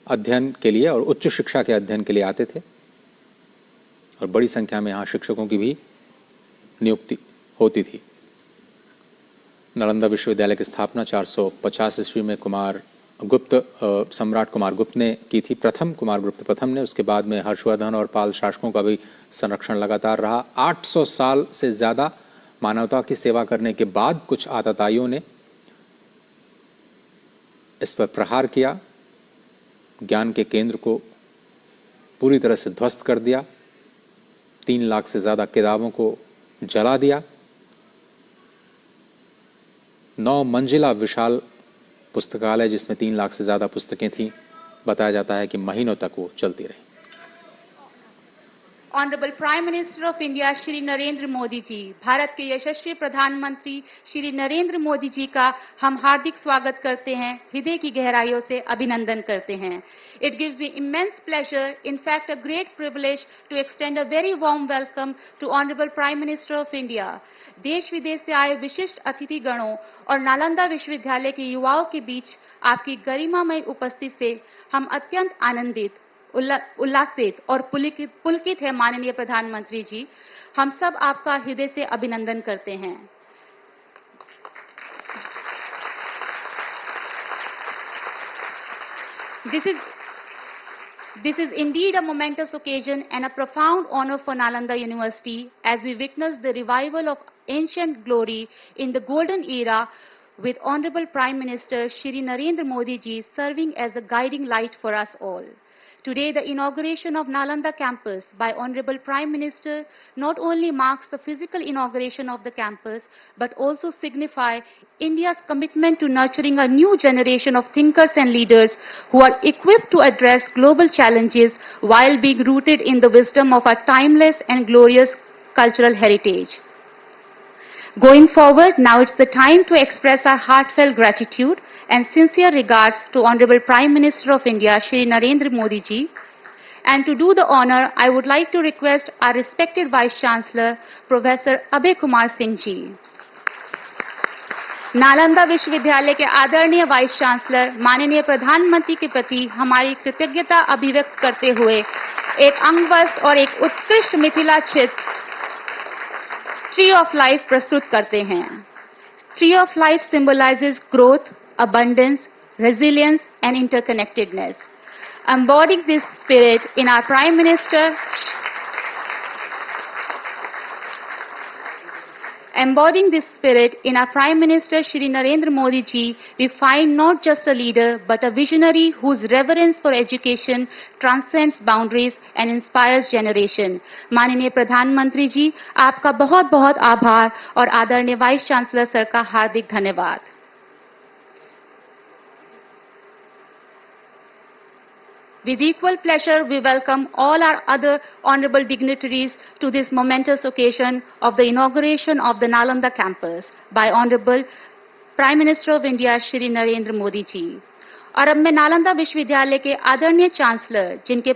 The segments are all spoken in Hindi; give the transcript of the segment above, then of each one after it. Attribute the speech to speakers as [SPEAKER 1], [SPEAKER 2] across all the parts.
[SPEAKER 1] अध्ययन के लिए और उच्च शिक्षा के अध्ययन के लिए आते थे और बड़ी संख्या में यहाँ शिक्षकों की भी नियुक्ति होती थी। नालंदा विश्वविद्यालय की स्थापना 450 ईस्वी में सम्राट कुमार गुप्त ने की थी, कुमार गुप्त प्रथम ने। उसके बाद में हर्षवर्धन और पाल शासकों का भी संरक्षण लगातार रहा। 800 साल से ज्यादा मानवता की सेवा करने के बाद कुछ आतताइयों ने इस पर प्रहार किया, ज्ञान के केंद्र को पूरी तरह से ध्वस्त कर दिया, 3 लाख से ज्यादा किताबों को जला दिया। 9 मंजिला विशाल पुस्तकालय जिसमें 3 लाख से ज्यादा पुस्तकें थीं, बताया जाता है कि महीनों तक वो चलती रही।
[SPEAKER 2] Honourable prime minister of India Shri Narendra Modi ji, Bharat के यशस्वी प्रधानमंत्री श्री नरेंद्र मोदी जी का हम हार्दिक स्वागत करते हैं, हृदय की गहराइयों से अभिनंदन करते हैं। It gives me immense pleasure, in fact a great privilege, to extend a very warm welcome to Honorable Prime Minister of India. देश विदेश से आए विशिष्ट अतिथि गणों और नालंदा विश्वविद्यालय के युवाओं के बीच आपकी गरिमामय उपस्थिति से हम अत्यंत आनंदित, उल्लासित और पुलकित है। माननीय प्रधानमंत्री जी, हम सब आपका हृदय से अभिनंदन करते हैं। This is indeed a momentous occasion and a profound honor for Nalanda University as we witness the revival of ancient glory in the golden era with Honorable Prime Minister Shri Narendra Modi ji serving as a guiding light for us all. Today, the inauguration of Nalanda campus by Honorable Prime Minister not only marks the physical inauguration of the campus, but also signifies India's commitment to nurturing a new generation of thinkers and leaders who are equipped to address global challenges while being rooted in the wisdom of our timeless and glorious cultural heritage. Going forward, now it's the time to express our heartfelt gratitude and sincere regards to Honorable Prime Minister of India, Shri Narendra Modi ji. And to do the honor, I would like to request our respected Vice Chancellor, Professor Abhay Kumar Singh ji. Nalanda विश्वविद्यालय के आदरणीय वाइस चांसलर माननीय प्रधानमंत्री के प्रति हमारी कृतज्ञता अभिव्यक्त करते हुए एक अंगवस्त्र और एक उत्कृष्ट मिथिला चित्र ट्री ऑफ लाइफ प्रस्तुत करते हैं। Tree of life symbolizes growth, abundance, resilience and interconnectedness. Embodying this spirit in our Prime Minister Shri Narendra Modi ji, we find not just a leader but a visionary whose reverence for education transcends boundaries and inspires generation. माननीय प्रधानमंत्री जी, आपका बहुत बहुत आभार और आदरणीय वाइस चांसलर सर का हार्दिक धन्यवाद। With equal pleasure, we welcome all our other honorable dignitaries to this momentous occasion of the inauguration of the Nalanda campus by Honorable Prime Minister of India, Shri Narendra Modi ji. और अब मैं नालंदा विश्वविद्यालय के आदरणीय चांसलर, जिनके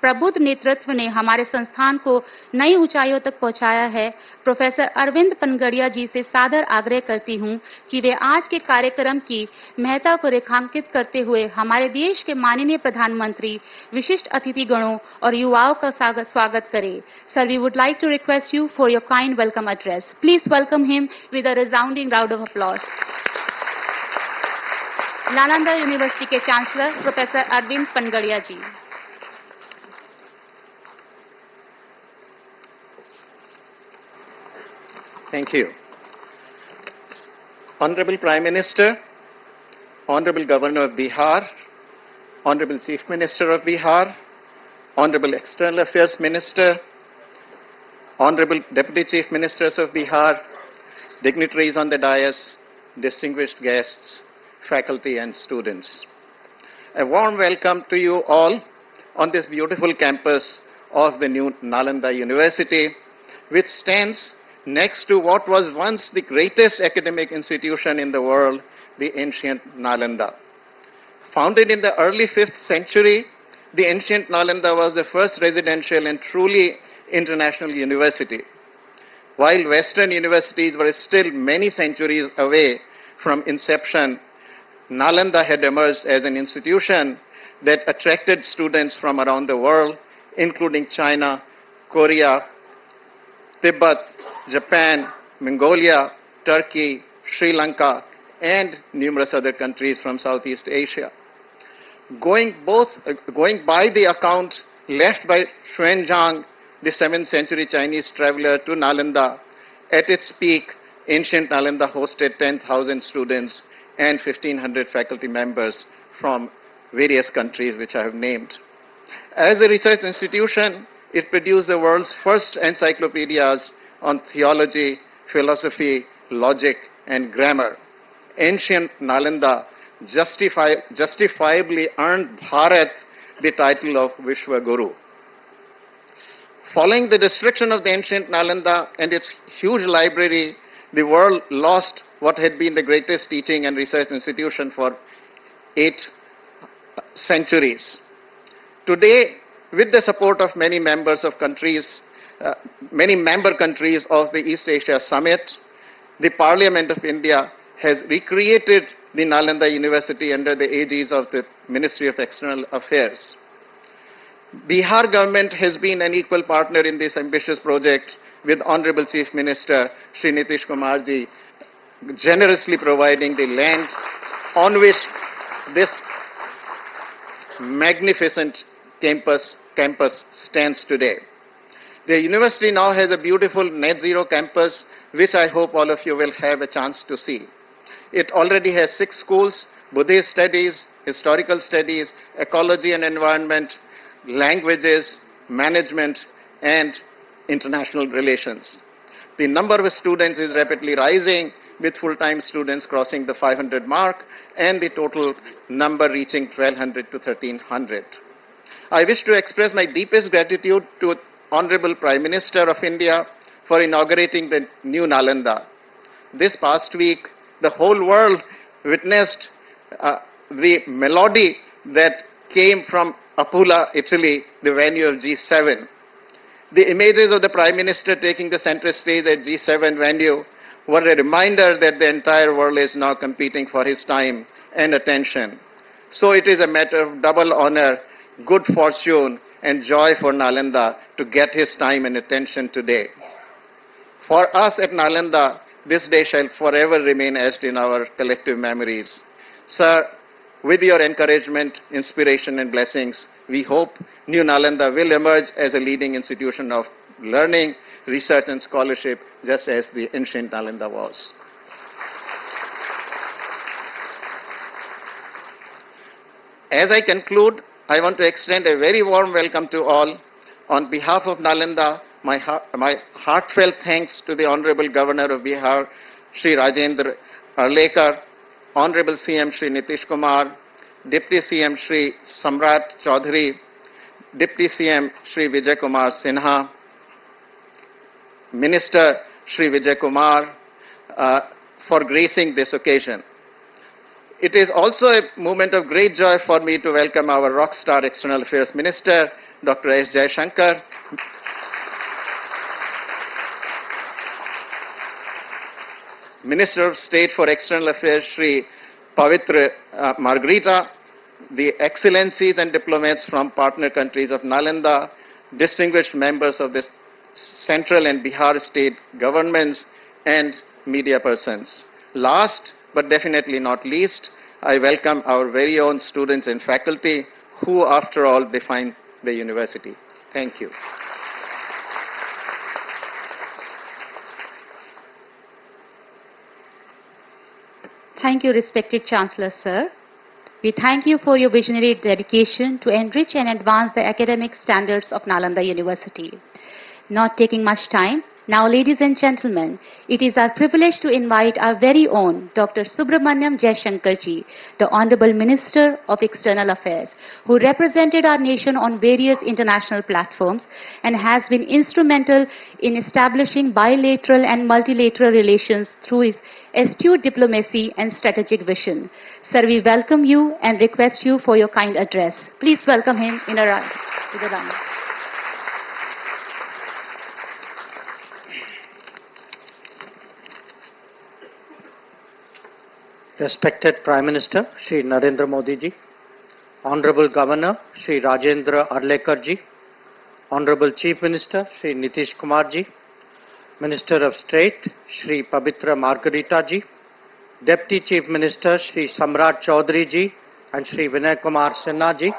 [SPEAKER 2] प्रबुद्ध नेतृत्व ने हमारे संस्थान को नई ऊंचाइयों तक पहुंचाया है, प्रोफेसर अरविंद पनगड़िया जी से सादर आग्रह करती हूं कि वे आज के कार्यक्रम की महत्ता को रेखांकित करते हुए हमारे देश के माननीय प्रधानमंत्री, विशिष्ट अतिथिगणों और युवाओं का स्वागत करें। Sir, we would like to request you for your kind welcome address. Please welcome him with a resounding round of applause. Nalanda university के chancellor professor Arvind Panagariya ji.
[SPEAKER 3] Thank you. Honorable Prime Minister, Honorable Governor of Bihar, Honorable Chief Minister of Bihar, Honorable External Affairs Minister, Honorable Deputy Chief Ministers of Bihar, dignitaries on the dais, distinguished guests, faculty and students. A warm welcome to you all on this beautiful campus of the new Nalanda University, which stands next to what was once the greatest academic institution in the world, the ancient Nalanda. Founded in the early 5th century, the ancient Nalanda was the first residential and truly international university. While Western universities were still many centuries away from inception, Nalanda had emerged as an institution that attracted students from around the world, including China, Korea, Tibet, Japan, Mongolia, Turkey, Sri Lanka, and numerous other countries from Southeast Asia. Going by the account left by Xuanzang, the 7th century Chinese traveler, to Nalanda, at its peak, ancient Nalanda hosted 10,000 students and 1,500 faculty members from various countries which I have named. As a research institution, it produced the world's first encyclopedias on theology, philosophy, logic, and grammar. Ancient Nalanda justifiably earned Bharat the title of Vishwaguru. Following the destruction of the ancient Nalanda and its huge library, the world lost what had been the greatest teaching and research institution for 8 centuries. Today, with the support of many member countries of the East Asia Summit, the Parliament of India has recreated the Nalanda University under the aegis of the Ministry of External Affairs. Bihar government has been an equal partner in this ambitious project, with Honorable Chief Minister Shri Nitish Kumar ji generously providing the land on which this magnificent campus stands today. The university now has a beautiful net zero campus, which I hope all of you will have a chance to see. It already has 6 schools: Buddhist studies, historical studies, ecology and environment, languages, management, and international relations. The number of students is rapidly rising, with full-time students crossing the 500 mark and the total number reaching 1,200 to 1,300. I wish to express my deepest gratitude to Honorable Prime Minister of India for inaugurating the new Nalanda. This past week, the whole world witnessed the melody that came from Apula, Italy, the venue of G7. The images of the Prime Minister taking the center stage at G7 venue were a reminder that the entire world is now competing for his time and attention. So it is a matter of double honor, good fortune, and joy for Nalanda to get his time and attention today. For us at Nalanda, this day shall forever remain etched in our collective memories. Sir, with your encouragement, inspiration, and blessings, we hope New Nalanda will emerge as a leading institution of learning, research, and scholarship, just as the ancient Nalanda was. As I conclude, I want to extend a very warm welcome to all. On behalf of Nalanda, my heartfelt thanks to the Honorable Governor of Bihar, Shri Rajendra Arlekar, Honorable CM Shri Nitish Kumar, Deputy CM Shri Samrat Chaudhary, Deputy CM Shri Vijay Kumar Sinha, Minister Shri Vijay Kumar, for gracing this occasion. It is also a moment of great joy for me to welcome our rock star External Affairs Minister, Dr. S. Jaishankar, Minister of State for External Affairs, Shri Pavitra Margarita, the excellencies and diplomats from partner countries of Nalanda, distinguished members of the central and Bihar state governments, and media persons. Last but definitely not least, I welcome our very own students and faculty who, after all, define the university. Thank you.
[SPEAKER 2] Thank you, respected Chancellor, sir. We thank you for your visionary dedication to enrich and advance the academic standards of Nalanda University. Not taking much time, now, ladies and gentlemen, it is our privilege to invite our very own Dr. Subramaniam Jaishankarji, the Honorable Minister of External Affairs, who represented our nation on various international platforms and has been instrumental in establishing bilateral and multilateral relations through his astute diplomacy and strategic vision. Sir, we welcome you and request you for your kind address. Please welcome him in a round to the round.
[SPEAKER 4] Respected Prime Minister Shri Narendra Modi ji, Honorable Governor Shri Rajendra Arlekar ji, Honorable Chief Minister Shri Nitish Kumar ji, Minister of State Shri Pabitra Margarita ji, Deputy Chief Minister Shri Samrat Chaudhary ji and Shri Vinay Kumar Sinha ji,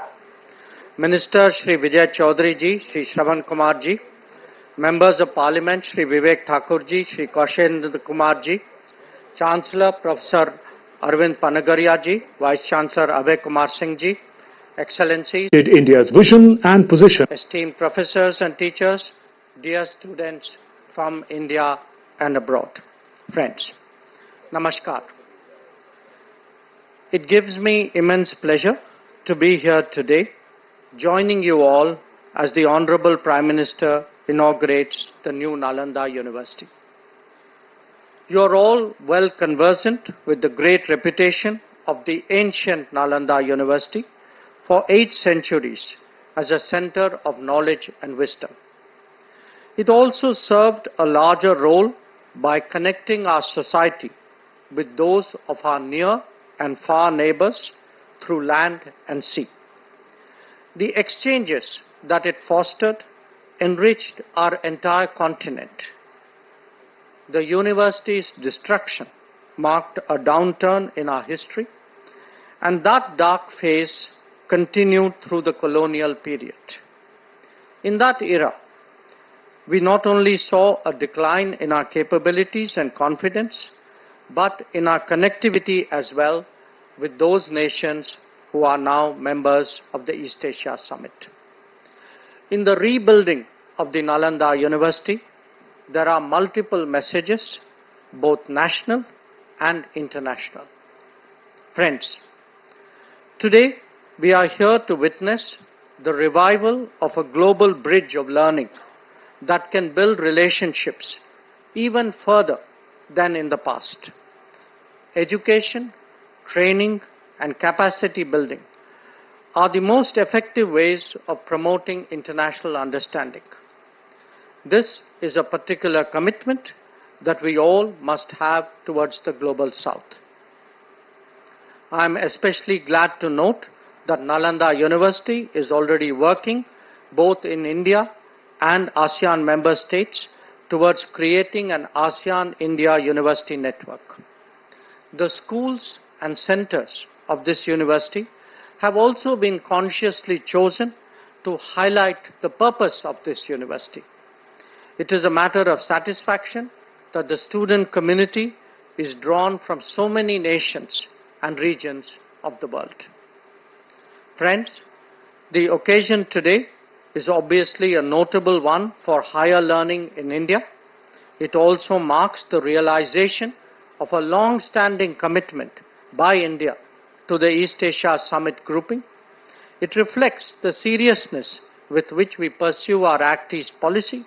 [SPEAKER 4] Minister Shri Vijay Chaudhary ji, Shri Shravan Kumar ji, Members of Parliament Shri Vivek Thakur ji, Shri Kaushendra Kumar ji, Chancellor Professor Arvind Panagaria ji, Vice Chancellor Abhay Kumar Singh ji, Excellencies,
[SPEAKER 5] India's vision and position.
[SPEAKER 4] esteemed professors and teachers, dear students from India and abroad, friends, Namaskar. It gives me immense pleasure to be here today, joining you all as the Honorable Prime Minister inaugurates the new Nalanda University. You are all well conversant with the great reputation of the ancient Nalanda University for 8 centuries as a center of knowledge and wisdom. It also served a larger role by connecting our society with those of our near and far neighbors through land and sea. The exchanges that it fostered enriched our entire continent. The university's destruction marked a downturn in our history, and that dark phase continued through the colonial period. In that era, we not only saw a decline in our capabilities and confidence, but in our connectivity as well with those nations who are now members of the East Asia Summit. In the rebuilding of the Nalanda University, there are multiple messages, both national and international. Friends, today we are here to witness the revival of a global bridge of learning that can build relationships even further than in the past. Education, training, and capacity building are the most effective ways of promoting international understanding. This is a particular commitment that we all must have towards the global south. I am especially glad to note that Nalanda University is already working both in India and ASEAN member states towards creating an ASEAN-India university network. The schools and centers of this university have also been consciously chosen to highlight the purpose of this university. It is a matter of satisfaction that the student community is drawn from so many nations and regions of the world. Friends, the occasion today is obviously a notable one for higher learning in India. It also marks the realization of a long-standing commitment by India to the East Asia Summit grouping. It reflects the seriousness with which we pursue our Act East policy.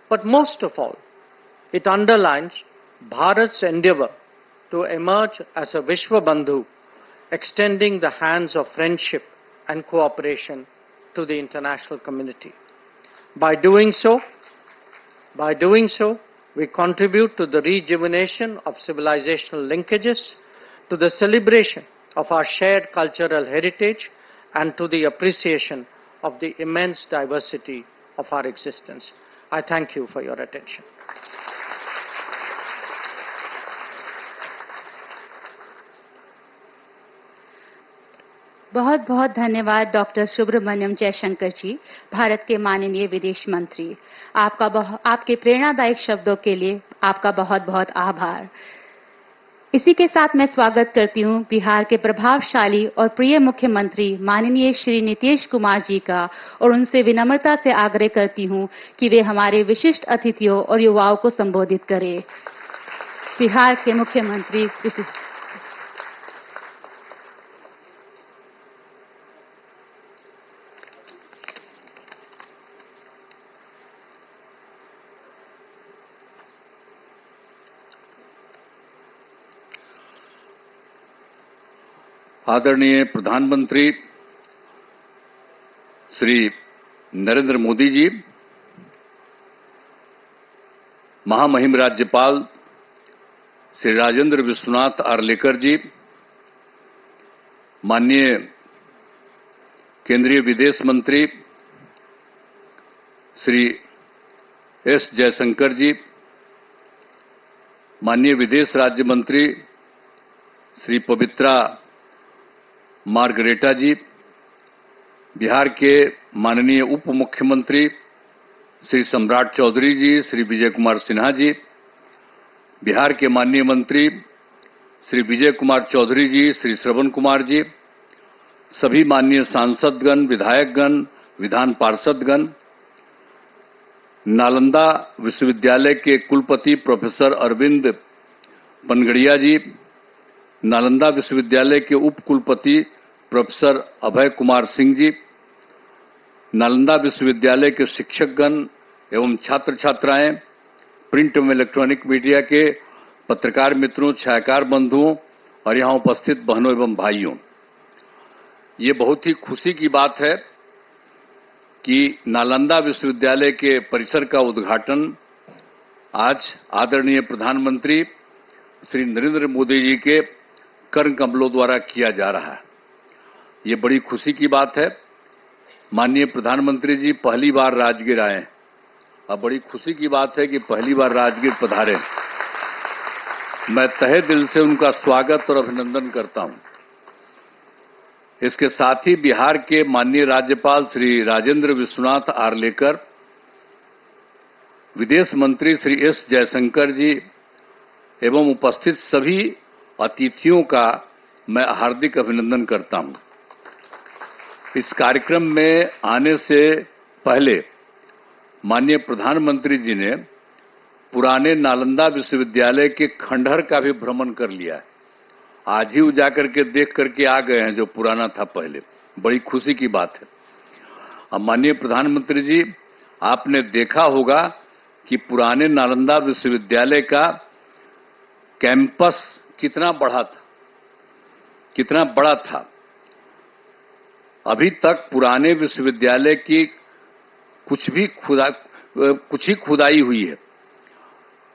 [SPEAKER 4] But most of all, it underlines Bharat's endeavor to emerge as a Vishwabandhu, extending the hands of friendship and cooperation to the international community. By doing so, we contribute to the rejuvenation of civilizational linkages, to the celebration of our shared cultural heritage, and to the appreciation of the immense diversity of our existence. I thank you for your attention.
[SPEAKER 2] बहुत बहुत धन्यवाद डॉक्टर सुब्रमण्यम जयशंकर जी, भारत के माननीय विदेश मंत्री। आपके प्रेरणादायक शब्दों के लिए आपका बहुत बहुत आभार। इसी के साथ मैं स्वागत करती हूं बिहार के प्रभावशाली और प्रिय मुख्यमंत्री माननीय श्री नीतीश कुमार जी का, और उनसे विनम्रता से आग्रह करती हूं कि वे हमारे विशिष्ट अतिथियों और युवाओं को संबोधित करें। बिहार के मुख्यमंत्री
[SPEAKER 6] आदरणीय प्रधानमंत्री श्री नरेंद्र मोदी जी, महामहिम राज्यपाल श्री राजेंद्र विश्वनाथ आर्लेकर जी, माननीय केंद्रीय विदेश मंत्री श्री एस जयशंकर जी, माननीय विदेश राज्य मंत्री श्री पवित्रा मार्गरेटा जी, बिहार के माननीय उप मुख्यमंत्री श्री सम्राट चौधरी जी, श्री विजय कुमार सिन्हा जी, बिहार के माननीय मंत्री श्री विजय कुमार चौधरी जी, श्री श्रवण कुमार जी, सभी माननीय सांसदगण, विधायकगण, विधान पार्षदगण, नालंदा विश्वविद्यालय के कुलपति प्रोफेसर अरविंद पनगड़िया जी, नालंदा विश्वविद्यालय के उप कुलपति प्रोफेसर अभय कुमार सिंह जी, नालंदा विश्वविद्यालय के शिक्षकगण एवं छात्र छात्राएं, प्रिंट एवं इलेक्ट्रॉनिक मीडिया के पत्रकार मित्रों, छायाकार बंधुओं और यहां उपस्थित बहनों एवं भाइयों, ये बहुत ही खुशी की बात है कि नालंदा विश्वविद्यालय के परिसर का उद्घाटन आज आदरणीय प्रधानमंत्री श्री नरेंद्र मोदी जी के कर कमलों द्वारा किया जा रहा है। ये बड़ी खुशी की बात है। माननीय प्रधानमंत्री जी पहली बार राजगीर आए हैं। अब बड़ी खुशी की बात है कि पहली बार राजगीर पधारे। मैं तहे दिल से उनका स्वागत और अभिनंदन करता हूं। इसके साथ ही बिहार के माननीय राज्यपाल श्री राजेंद्र विश्वनाथ आर्लेकर, विदेश मंत्री श्री एस जयशंकर जी एवं उपस्थित सभी अतिथियों का मैं हार्दिक अभिनंदन करता हूं। इस कार्यक्रम में आने से पहले माननीय प्रधानमंत्री जी ने पुराने नालंदा विश्वविद्यालय के खंडहर का भी भ्रमण कर लिया है। आज ही जाकर के देख करके आ गए हैं जो पुराना था पहले। बड़ी खुशी की बात है। अब माननीय प्रधानमंत्री जी, आपने देखा होगा कि पुराने नालंदा विश्वविद्यालय का कैंपस कितना बड़ा था। अभी तक पुराने विश्वविद्यालय की कुछ ही खुदाई हुई है।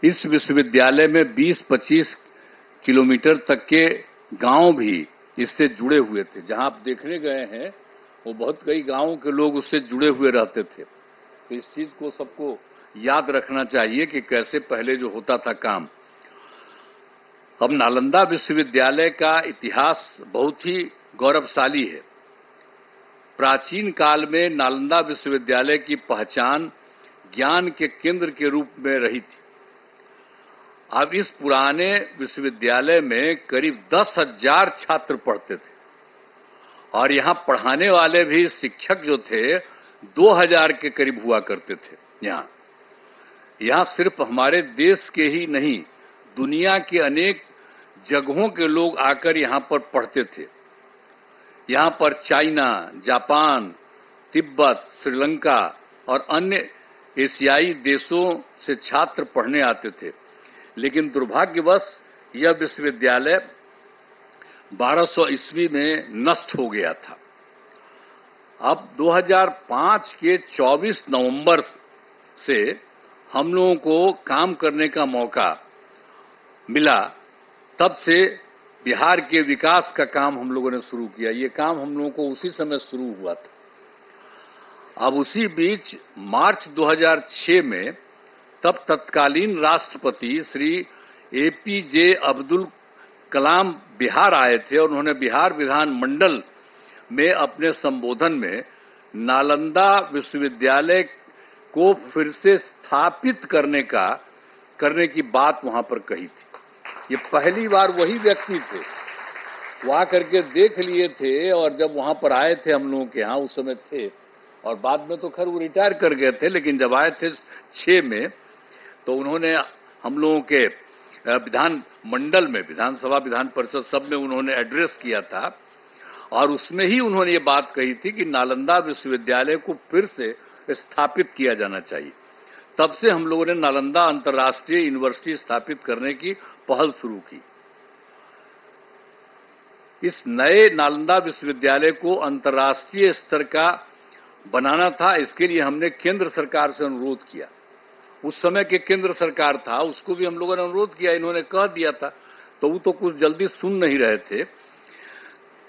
[SPEAKER 6] इस विश्वविद्यालय में 20-25 किलोमीटर तक के गांव भी इससे जुड़े हुए थे। जहां आप देखने गए हैं वो बहुत कई गांवों के लोग उससे जुड़े हुए रहते थे। तो इस चीज को सबको याद रखना चाहिए कि कैसे पहले जो होता था काम। अब नालंदा विश्वविद्यालय का इतिहास बहुत ही गौरवशाली है। प्राचीन काल में नालंदा विश्वविद्यालय की पहचान ज्ञान के केंद्र के रूप में रही थी। अब इस पुराने विश्वविद्यालय में करीब 10,000 छात्र पढ़ते थे और यहां पढ़ाने वाले भी शिक्षक जो थे 2,000 के करीब हुआ करते थे। यहां सिर्फ हमारे देश के ही नहीं, दुनिया के अनेक जगहों के लोग आकर यहां पर पढ़ते थे। यहां पर चाइना, जापान, तिब्बत, श्रीलंका और अन्य एशियाई देशों से छात्र पढ़ने आते थे। लेकिन दुर्भाग्यवश यह विश्वविद्यालय 1200 ईस्वी में नष्ट हो गया था। अब 2005 के 24 नवंबर से हम लोगों को काम करने का मौका मिला। तब से बिहार के विकास का काम हम लोगों ने शुरू किया। ये काम हम लोगों को उसी समय शुरू हुआ था। अब उसी बीच मार्च 2006 में तब तत्कालीन राष्ट्रपति श्री एपीजे अब्दुल कलाम बिहार आए थे और उन्होंने बिहार विधान मंडल में अपने संबोधन में नालंदा विश्वविद्यालय को फिर से स्थापित करने की बात वहां पर कही थी। ये पहली बार वही व्यक्ति थे, वो आकर के देख लिए थे और जब वहां पर आए थे हम लोगों के यहाँ उस समय थे और बाद में तो खैर वो रिटायर कर गए थे, लेकिन जब आए थे 6 में तो उन्होंने हम लोगों के विधान मंडल में, विधानसभा, विधान परिषद सब में उन्होंने एड्रेस किया था और उसमें ही उन्होंने ये बात कही थी कि नालंदा विश्वविद्यालय को फिर से स्थापित किया जाना चाहिए। तब से हम लोगों ने नालंदा अंतर्राष्ट्रीय यूनिवर्सिटी स्थापित करने की पहल शुरू की। इस नए नालंदा विश्वविद्यालय को अंतर्राष्ट्रीय स्तर का बनाना था। इसके लिए हमने केंद्र सरकार से अनुरोध किया उस समय के केंद्र सरकार था, उसको भी हम लोगों ने अनुरोध किया, इन्होंने कह दिया था, तो वो तो कुछ जल्दी सुन नहीं रहे थे,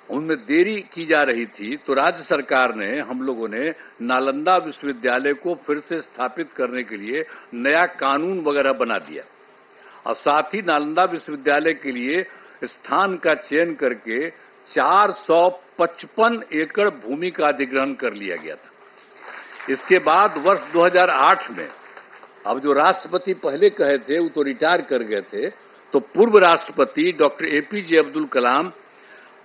[SPEAKER 6] उनमें देरी की जा रही थी। तो राज्य सरकार ने, हम लोगों ने नालंदा विश्वविद्यालय को फिर से स्थापित करने के लिए नया कानून वगैरह बना दिया और साथ ही नालंदा विश्वविद्यालय के लिए स्थान का चयन करके 455 एकड़ भूमि का अधिग्रहण कर लिया गया था। इसके बाद वर्ष 2008 में, अब जो राष्ट्रपति पहले कहे थे वो तो रिटायर कर गए थे, तो पूर्व राष्ट्रपति डॉक्टर एपीजे अब्दुल कलाम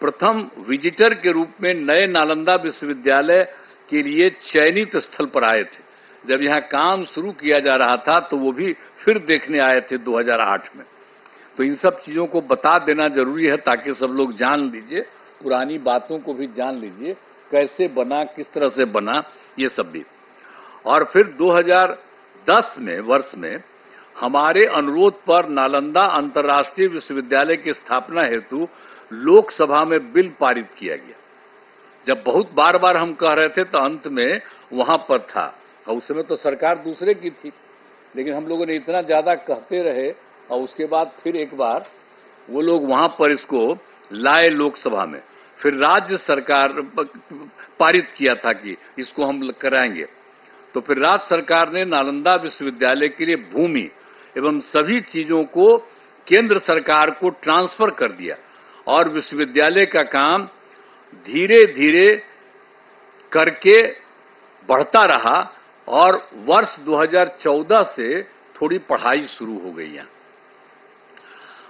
[SPEAKER 6] प्रथम विजिटर के रूप में नए नालंदा विश्वविद्यालय के लिए चयनित स्थल पर आए थे। जब यहां काम शुरू किया जा रहा था तो वो भी फिर देखने आए थे 2008 में। तो इन सब चीजों को बता देना जरूरी है ताकि सब लोग जान लीजिए, पुरानी बातों को भी जान लीजिए, कैसे बना, किस तरह से बना, ये सब भी। और फिर 2010 में वर्ष में हमारे अनुरोध पर नालंदा अंतर्राष्ट्रीय विश्वविद्यालय की स्थापना हेतु लोकसभा में बिल पारित किया गया। जब बहुत बार बार हम कह रहे थे तो अंत में वहां पर था, और उस समय तो सरकार दूसरे की थी, लेकिन हम लोगों ने इतना ज्यादा कहते रहे और उसके बाद फिर एक बार वो लोग वहां पर इसको लाए लोकसभा में, फिर राज्य सरकार पारित किया था कि इसको हम कराएंगे। तो फिर राज्य सरकार ने नालंदा विश्वविद्यालय के लिए भूमि एवं सभी चीजों को केंद्र सरकार को ट्रांसफर कर दिया और विश्वविद्यालय का काम धीरे धीरे करके बढ़ता रहा और वर्ष 2014 से थोड़ी पढ़ाई शुरू हो गई है।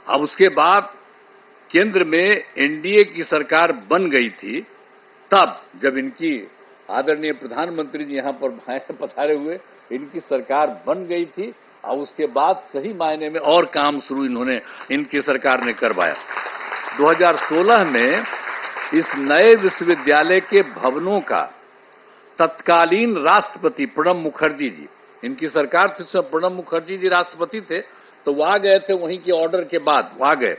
[SPEAKER 6] अब उसके बाद केंद्र में एनडीए की सरकार बन गई थी, तब जब इनकी आदरणीय प्रधानमंत्री जी यहां पर पधारे हुए, इनकी सरकार बन गई थी और उसके बाद सही मायने में और काम शुरू इनकी सरकार ने करवाया। 2016 में इस नए विश्वविद्यालय के भवनों का तत्कालीन राष्ट्रपति प्रणब मुखर्जी जी, इनकी सरकार थी, उसमें प्रणब मुखर्जी जी राष्ट्रपति थे, तो वो आ गए थे, वहीं के ऑर्डर के बाद वो आ गए।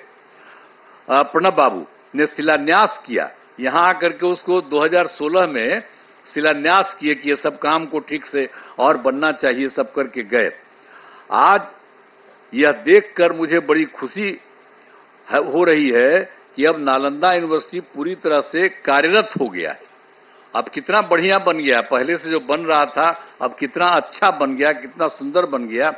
[SPEAKER 6] प्रणब बाबू ने शिलान्यास किया, यहां आकर के उसको 2016 में शिलान्यास किए कि ये सब काम को ठीक से और बनना चाहिए, सब करके गए। आज यह देखकर मुझे बड़ी खुशी हो रही है कि अब नालंदा यूनिवर्सिटी पूरी तरह से कार्यरत हो गया है। अब कितना बढ़िया बन गया, पहले से जो बन रहा था अब कितना अच्छा बन गया, कितना सुंदर बन गया।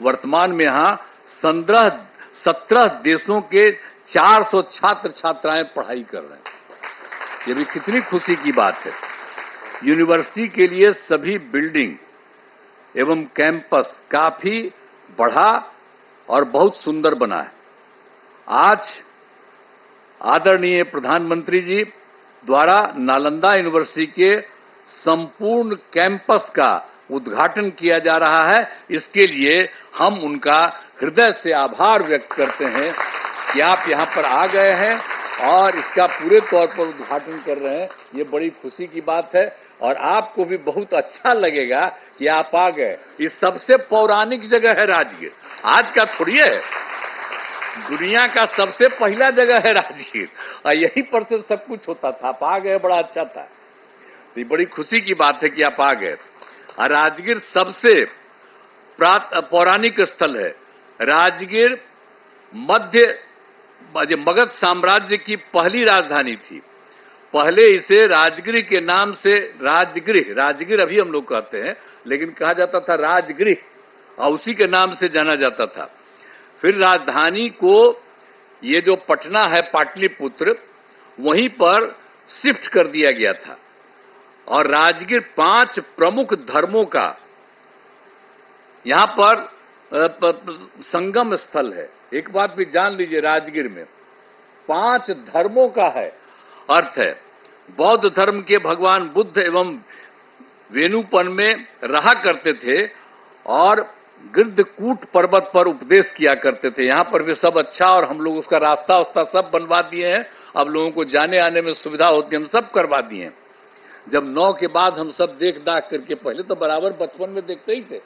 [SPEAKER 6] वर्तमान में यहाँ 17 देशों के 400 छात्र छात्राएं पढ़ाई कर रहे हैं। ये भी कितनी खुशी की बात है। यूनिवर्सिटी के लिए सभी बिल्डिंग एवं कैंपस काफी बढ़ा और बहुत सुंदर बना है। आज आदरणीय प्रधानमंत्री जी द्वारा नालंदा यूनिवर्सिटी के संपूर्ण कैंपस का उद्घाटन किया जा रहा है। इसके लिए हम उनका हृदय से आभार व्यक्त करते हैं कि आप यहां पर आ गए हैं और इसका पूरे तौर पर उद्घाटन कर रहे हैं। ये बड़ी खुशी की बात है और आपको भी बहुत अच्छा लगेगा कि आप आ गए। ये सबसे पौराणिक जगह है राजगीर, आज का थोड़ी है, दुनिया का सबसे पहला जगह है राजगीर और यहीं पर से सब कुछ होता था। आप आ गए, बड़ा अच्छा था। ये बड़ी खुशी की बात है कि आप आ गए। और राजगीर सबसे पौराणिक स्थल है। राजगीर मगध साम्राज्य की पहली राजधानी थी। पहले इसे राजगृह के नाम से राजगीर अभी हम लोग कहते हैं, लेकिन कहा जाता था राजगृह और उसी के नाम से जाना जाता था। फिर राजधानी को ये जो पटना है पाटलिपुत्र, वहीं पर शिफ्ट कर दिया गया था और राजगीर 5 प्रमुख धर्मों का यहां पर संगम स्थल है। एक बात भी जान लीजिए, राजगीर में 5 धर्मों का है अर्थ है। बौद्ध धर्म के भगवान बुद्ध एवं वेणुपन में रहा करते थे और गिरधकूट पर्वत पर उपदेश किया करते थे। यहाँ पर भी सब अच्छा, और हम लोग उसका रास्ता सब बनवा दिए हैं। अब लोगों को जाने आने में सुविधा होती है, हम सब करवा दिए हैं। जब 9 के बाद हम सब देख दाख करके, पहले तो बराबर बचपन में देखते ही थे,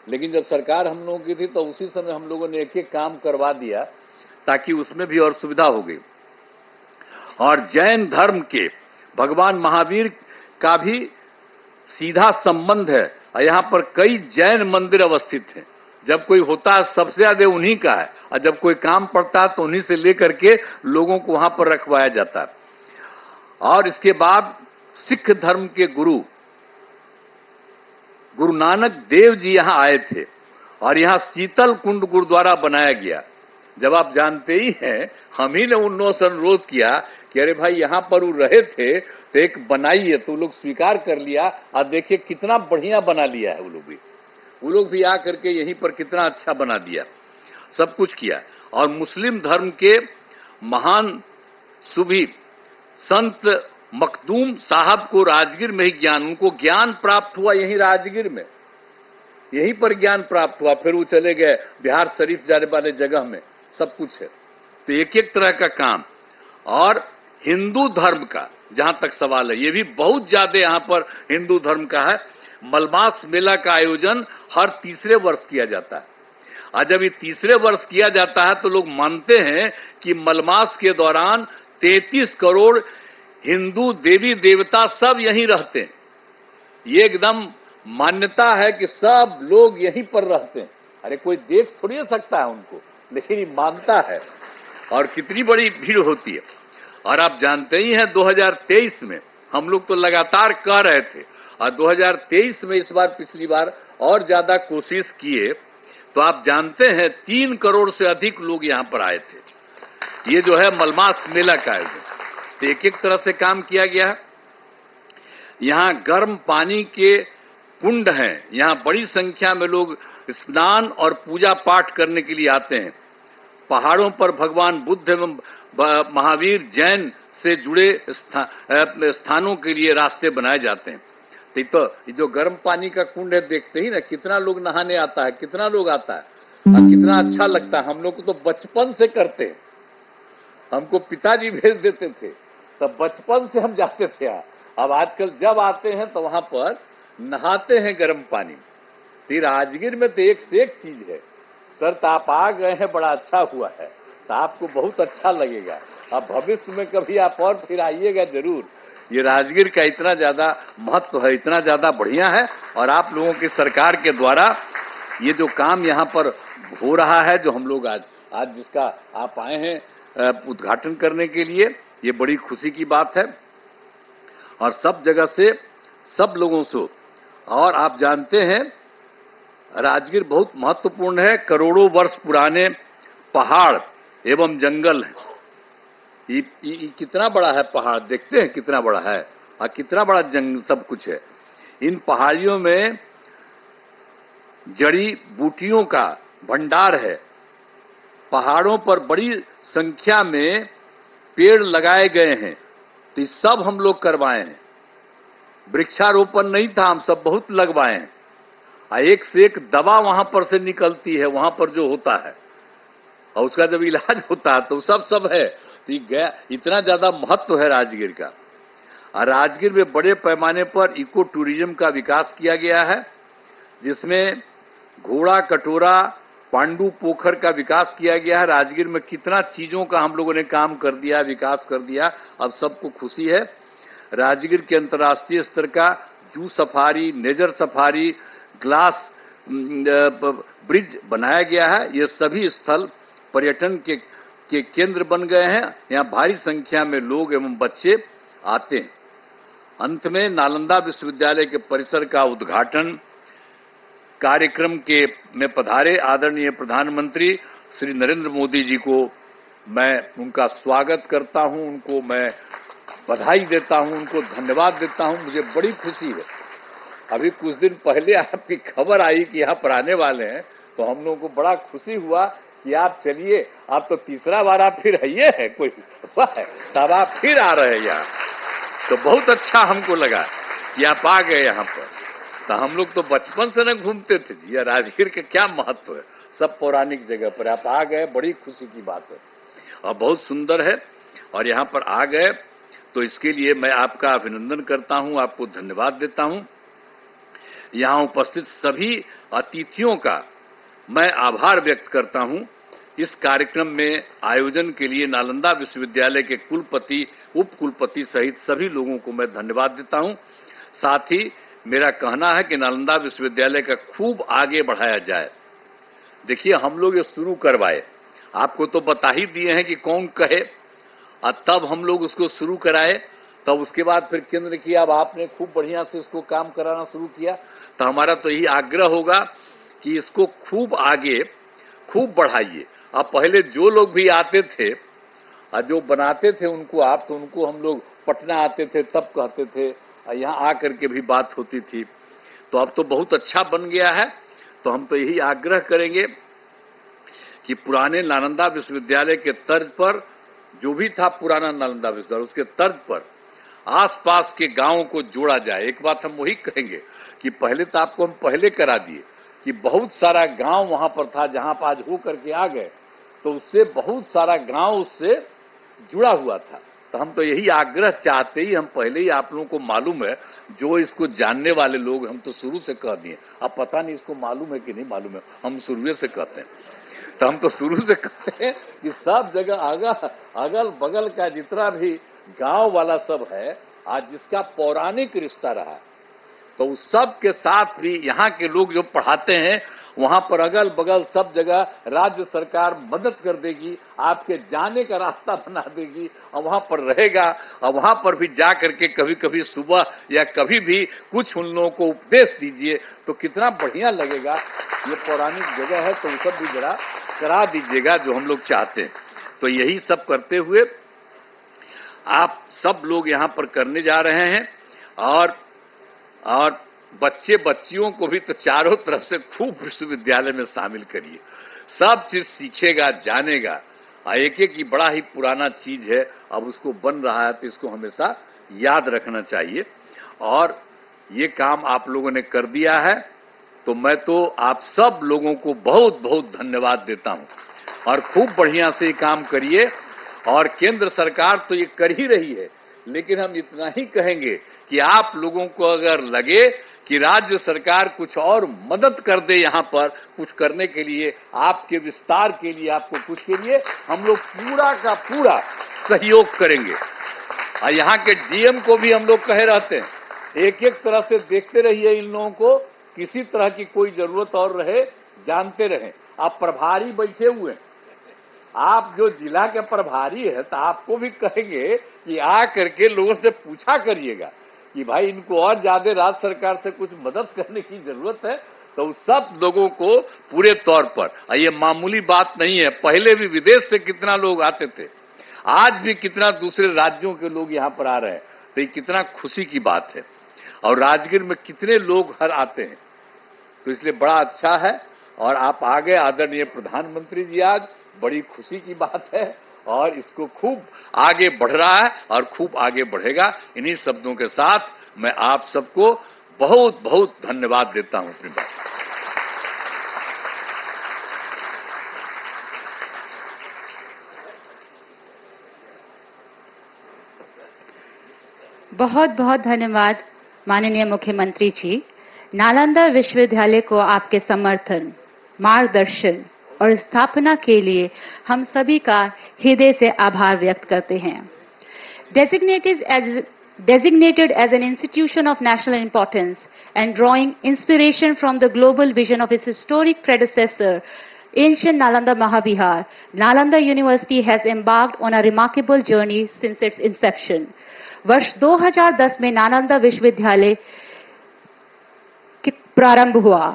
[SPEAKER 6] लेकिन जब सरकार हम लोगों की थी तो उसी समय हम लोगों ने एक एक काम करवा दिया ताकि उसमें भी और सुविधा हो गई। और जैन धर्म के भगवान महावीर का भी सीधा संबंध है और यहाँ पर कई जैन मंदिर अवस्थित हैं। जब कोई होता है सबसे ज्यादा उन्हीं का है, और जब कोई काम पड़ता है तो उन्हीं से लेकर के लोगों को वहां पर रखवाया जाता है। और इसके बाद सिख धर्म के गुरु नानक देव जी यहां आए थे और यहां शीतल कुंड गुरुद्वारा बनाया गया। जब आप जानते ही हैं, हम ही ने उन से अनुरोध किया कि अरे भाई यहां पर वो रहे थे तो एक बनाइए, तो लोग स्वीकार कर लिया। और देखिए कितना बढ़िया बना लिया है वो लोग भी आकर के यहीं पर कितना अच्छा बना दिया, सब कुछ किया। और मुस्लिम धर्म के महान सुभी संत मखदूम साहब को राजगीर में ही उनको ज्ञान प्राप्त हुआ, यहीं राजगीर में, यहीं पर ज्ञान प्राप्त हुआ। फिर वो चले गए बिहार शरीफ जाने वाले जगह में, सब कुछ है। तो एक एक तरह का काम। और हिंदू धर्म का जहां तक सवाल है, ये भी बहुत ज्यादा यहां पर हिंदू धर्म का है। मलमास मेला का आयोजन हर तीसरे वर्ष किया जाता है। और जब ये तीसरे वर्ष किया जाता है तो लोग मानते हैं कि मलमास के दौरान 33 करोड़ हिंदू देवी देवता सब यहीं रहते हैं। ये एकदम मान्यता है कि सब लोग यहीं पर रहते हैं। अरे कोई देख थोड़ी सकता है उनको, लेकिन ये मानता है। और कितनी बड़ी भीड़ होती है। और आप जानते ही हैं 2023 में हम लोग तो लगातार कह रहे थे, और 2023 में इस बार पिछली बार और ज्यादा कोशिश किए, तो आप जानते हैं 3 करोड़ से अधिक लोग यहां पर आए थे। ये जो है मलमास मेला का आयोजन, तो एक एक तरह से काम किया गया है। यहां गर्म पानी के कुंड हैं, यहां बड़ी संख्या में लोग स्नान और पूजा पाठ करने के लिए आते हैं। पहाड़ों पर भगवान बुद्ध एवं महावीर जैन से जुड़े स्थानों के लिए रास्ते बनाए जाते हैं। तो ये जो गर्म पानी का कुंड है, देखते ही ना कितना लोग नहाने आता है, कितना लोग आता है, और कितना अच्छा लगता है। हम लोग को तो बचपन से करते हैं, हमको पिताजी भेज देते थे, तब बचपन से हम जाते थे। अब आजकल जब आते हैं तो वहां पर नहाते हैं गर्म पानी। तो राजगीर में तो एक से एक चीज है। सर तो आप आ गए हैं, बड़ा अच्छा हुआ है, तो आपको बहुत अच्छा लगेगा। अब भविष्य में कभी आप और फिर आइएगा जरूर। ये राजगीर का इतना ज्यादा महत्व है, इतना ज्यादा बढ़िया है। और आप लोगों की सरकार के द्वारा ये जो काम यहाँ पर हो रहा है, जो हम लोग आज जिसका आप आए हैं उद्घाटन करने के लिए, ये बड़ी खुशी की बात है। और सब जगह से सब लोगों से, और आप जानते हैं राजगीर बहुत महत्वपूर्ण है। करोड़ों वर्ष पुराने पहाड़ एवं जंगल है। ये कितना बड़ा है पहाड़, देखते हैं कितना बड़ा है, और कितना बड़ा जंगल सब कुछ है। इन पहाड़ियों में जड़ी बूटियों का भंडार है। पहाड़ों पर बड़ी संख्या में पेड़ लगाए गए हैं, तो ये सब हम लोग करवाए हैं। वृक्षारोपण नहीं था, हम सब बहुत लगवाए हैं। एक से एक दवा वहां पर से निकलती है, वहां पर जो होता है, और उसका जब इलाज होता है तो सब है। तो ये इतना ज्यादा महत्व है राजगीर का। और राजगीर में बड़े पैमाने पर इको टूरिज्म का विकास किया गया है, जिसमें घोड़ा कटोरा पांडु पोखर का विकास किया गया है। राजगीर में कितना चीजों का हम लोगों ने काम कर दिया, विकास कर दिया, अब सबको खुशी है। राजगीर के अंतर्राष्ट्रीय स्तर का zoo safari, nature safari, glass bridge बनाया गया है। ये सभी स्थल पर्यटन के केंद्र बन गए हैं। यहाँ भारी संख्या में लोग एवं बच्चे आते हैं। अंत में नालंदा विश्वविद्यालय के परिसर का उद्घाटन कार्यक्रम में पधारे आदरणीय प्रधानमंत्री श्री नरेंद्र मोदी जी को मैं उनका स्वागत करता हूं, उनको मैं बधाई देता हूं, उनको धन्यवाद देता हूं। मुझे बड़ी खुशी है। अभी कुछ दिन पहले आपकी खबर आई कि यहाँ पर आने वाले हैं, तो हम लोगों को बड़ा खुशी हुआ कि आप चलिए, आप तो तीसरा बार आप फिर आइए है कोई तब आप फिर आ रहे हैं यहाँ, तो बहुत अच्छा हमको लगा कि आप आ गए यहाँ पर। तो हम लोग तो बचपन से न घूमते थे जी, राजगीर का क्या महत्व है, सब पौराणिक जगह पर आप आ गए, बड़ी खुशी की बात है और बहुत सुंदर है। और यहाँ पर आ गए तो इसके लिए मैं आपका अभिनंदन करता हूँ, आपको धन्यवाद देता हूँ। यहाँ उपस्थित सभी अतिथियों का मैं आभार व्यक्त करता हूँ। इस कार्यक्रम में आयोजन के लिए नालंदा विश्वविद्यालय के कुलपति, उप कुलपति सहित सभी लोगों को मैं धन्यवाद देता हूँ। साथ ही मेरा कहना है कि नालंदा विश्वविद्यालय का खूब आगे बढ़ाया जाए। देखिए, हम लोग ये शुरू करवाए, आपको तो बता ही दिए हैं कि कौन कहे, और तब हम लोग उसको शुरू कराए, तब उसके बाद फिर केंद्र किया, अब आपने खूब बढ़िया से इसको काम कराना शुरू किया। तो हमारा तो यही आग्रह होगा कि इसको खूब आगे खूब बढ़ाइए। अब पहले जो लोग भी आते थे और जो बनाते थे उनको आप, तो उनको हम लोग पटना आते थे तब कहते थे, यहाँ आकर के भी बात होती थी। तो अब तो बहुत अच्छा बन गया है। तो हम तो यही आग्रह करेंगे कि पुराने नालंदा विश्वविद्यालय के तर्ज पर, जो भी था पुराना नालंदा विश्वविद्यालय, उसके तर्ज पर आसपास के गांवों को जोड़ा जाए। एक बात हम वही कहेंगे कि पहले तो आपको हम पहले करा दिए कि बहुत सारा गांव वहां पर था, जहां पर आज हो करके आ गए, तो उससे बहुत सारा गांव उससे जुड़ा हुआ था। तो हम तो यही आग्रह चाहते ही, हम पहले ही आप लोगों को मालूम है, जो इसको जानने वाले लोग, हम तो शुरू से कह दिए, अब पता नहीं इसको मालूम है कि नहीं मालूम है, हम शुरू से कहते हैं। तो हम तो शुरू से कहते हैं कि सब जगह अगल बगल का जितना भी गांव वाला सब है, आज जिसका पौराणिक रिश्ता रहा, तो उस सब के साथ भी यहाँ के लोग जो पढ़ाते हैं, वहां पर अगल बगल सब जगह राज्य सरकार मदद कर देगी, आपके जाने का रास्ता बना देगी, और वहां पर रहेगा, और वहां पर भी जा करके कभी कभी सुबह या कभी भी कुछ उन लोगों को उपदेश दीजिए, तो कितना बढ़िया लगेगा। ये पौराणिक जगह है, तो वो सब भी जरा करा दीजिएगा जो हम लोग चाहते हैं। तो यही सब करते हुए आप सब लोग यहाँ पर करने जा रहे हैं, और बच्चे बच्चियों को भी तो चारों तरफ से खूब विश्वविद्यालय में शामिल करिए, सब चीज सीखेगा, जानेगा। एक एक ही बड़ा ही पुराना चीज है, अब उसको बन रहा है, तो इसको हमेशा याद रखना चाहिए। और ये काम आप लोगों ने कर दिया है, तो मैं तो आप सब लोगों को बहुत बहुत धन्यवाद देता हूं। और खूब बढ़िया से काम करिए, और केंद्र सरकार तो ये कर ही रही है, लेकिन हम इतना ही कहेंगे कि आप लोगों को अगर लगे कि राज्य सरकार कुछ और मदद कर दे, यहाँ पर कुछ करने के लिए, आपके विस्तार के लिए, आपको कुछ के लिए, हम लोग पूरा का पूरा सहयोग करेंगे। और यहाँ के डीएम को भी हम लोग कहे रहते हैं, एक एक तरह से देखते रहिए इन लोगों को, किसी तरह की कोई जरूरत और रहे, जानते रहें। आप प्रभारी बैठे हुए हैं, आप जो जिला के प्रभारी है, तो आपको भी कहेंगे कि आ करके लोगों से पूछा करिएगा कि भाई इनको और ज्यादा राज्य सरकार से कुछ मदद करने की जरूरत है। तो सब लोगों को पूरे तौर पर, ये मामूली बात नहीं है, पहले भी विदेश से कितना लोग आते थे, आज भी कितना दूसरे राज्यों के लोग यहाँ पर आ रहे हैं, तो ये कितना खुशी की बात है। और राजगीर में कितने लोग हर आते हैं, तो इसलिए बड़ा अच्छा है। और आप आ गए आदरणीय प्रधानमंत्री जी, आज बड़ी खुशी की बात है, और इसको खूब आगे बढ़ रहा है और खूब आगे बढ़ेगा। इन्हीं शब्दों के साथ मैं आप सबको बहुत बहुत धन्यवाद देता हूं अपनी बात।
[SPEAKER 2] बहुत बहुत धन्यवाद माननीय मुख्यमंत्री जी। नालंदा विश्वविद्यालय को आपके समर्थन, मार्गदर्शन और स्थापना के लिए हम सभी का हृदय से आभार व्यक्त करते हैं। Designated as an institution of national importance and drawing inspiration from the global vision of its historic predecessor, ancient Nalanda Mahavihar, Nalanda University has embarked on a remarkable journey since its inception. वर्ष 2010 में नालंदा विश्वविद्यालय प्रारंभ हुआ।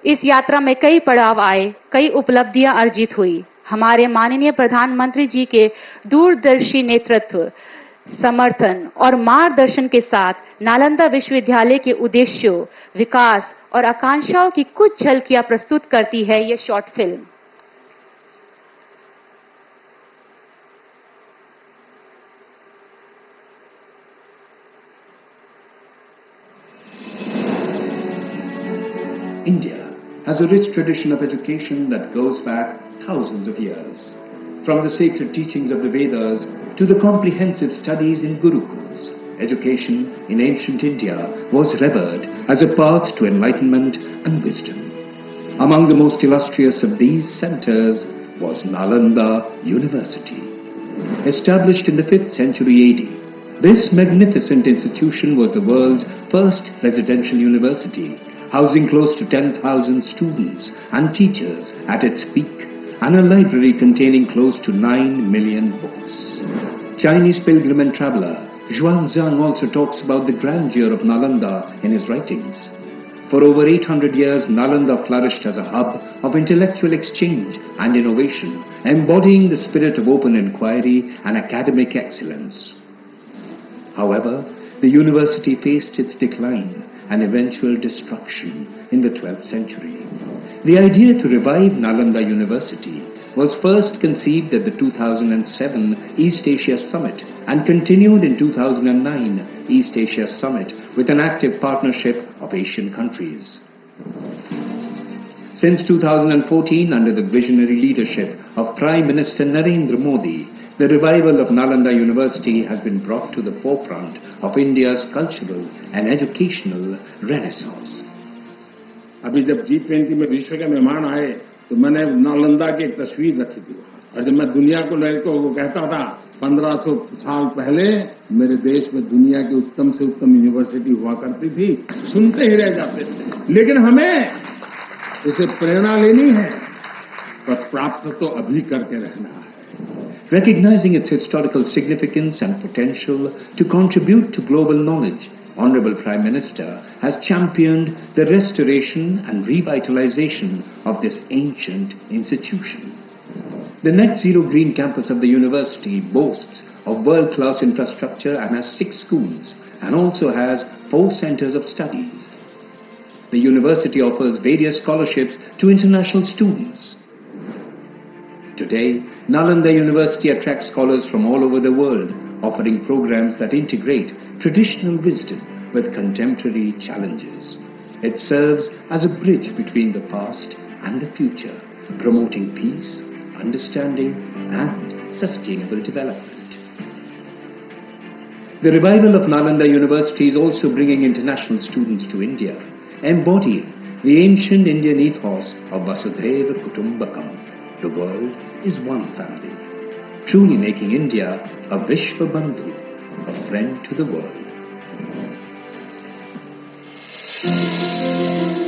[SPEAKER 2] इस यात्रा में कई पड़ाव आए, कई उपलब्धियां अर्जित हुई। हमारे माननीय प्रधानमंत्री जी के दूरदर्शी नेतृत्व, समर्थन और मार्गदर्शन के साथ नालंदा विश्वविद्यालय के उद्देश्यों, विकास और आकांक्षाओं की कुछ झलकियां प्रस्तुत करती है ये short film.
[SPEAKER 7] India has a rich tradition of education that goes back thousands of years. From the sacred teachings of the Vedas to the comprehensive studies in Gurukuls, education in ancient India was revered as a path to enlightenment and wisdom. Among the most illustrious of these centers was Nalanda University. Established in the 5th century AD, This magnificent institution was the world's first residential university, housing close to 10,000 students and teachers at its peak, and a library containing close to 9 million books. Chinese pilgrim and traveler Xuanzang also talks about the grandeur of Nalanda in his writings. For over 800 years, Nalanda flourished as a hub of intellectual exchange and innovation, embodying the spirit of open inquiry and academic excellence. However, the university faced its decline and eventual destruction in the 12th century. The idea to revive Nalanda University was first conceived at the 2007 East Asia Summit and continued in 2009 East Asia Summit with an active partnership of Asian countries. Since 2014, under the visionary leadership of Prime Minister Narendra Modi, the revival of Nalanda University has been brought to the forefront of India's cultural and educational renaissance.
[SPEAKER 8] अभी जब G20 में विश्व के मेहमान आए तो मैंने नालंदा की एक तस्वीर रखी थी और जब मैं दुनिया को को कहता था 1500 साल पहले मेरे देश में दुनिया की उत्तम से उत्तम यूनिवर्सिटी हुआ करती थी, सुनते ही रह जाते थे। लेकिन हमें उसे प्रेरणा लेनी है पर प्राप्त तो अभी करके रहना है।
[SPEAKER 7] Recognizing its historical significance and potential to contribute to global knowledge, Honorable Prime Minister has championed the restoration and revitalization of this ancient institution. The Net Zero Green campus of the university boasts of world-class infrastructure and has 6 schools and also has 4 centers of studies. The university offers various scholarships to international students. Today, Nalanda University attracts scholars from all over the world, offering programs that integrate traditional wisdom with contemporary challenges. It serves as a bridge between the past and the future, promoting peace, understanding, and sustainable development. The revival of Nalanda University is also bringing international students to India, embodying the ancient Indian ethos of Vasudhaiva Kutumbakam. The world is one family, truly making India a Vishwa Bandhu, a friend to the world.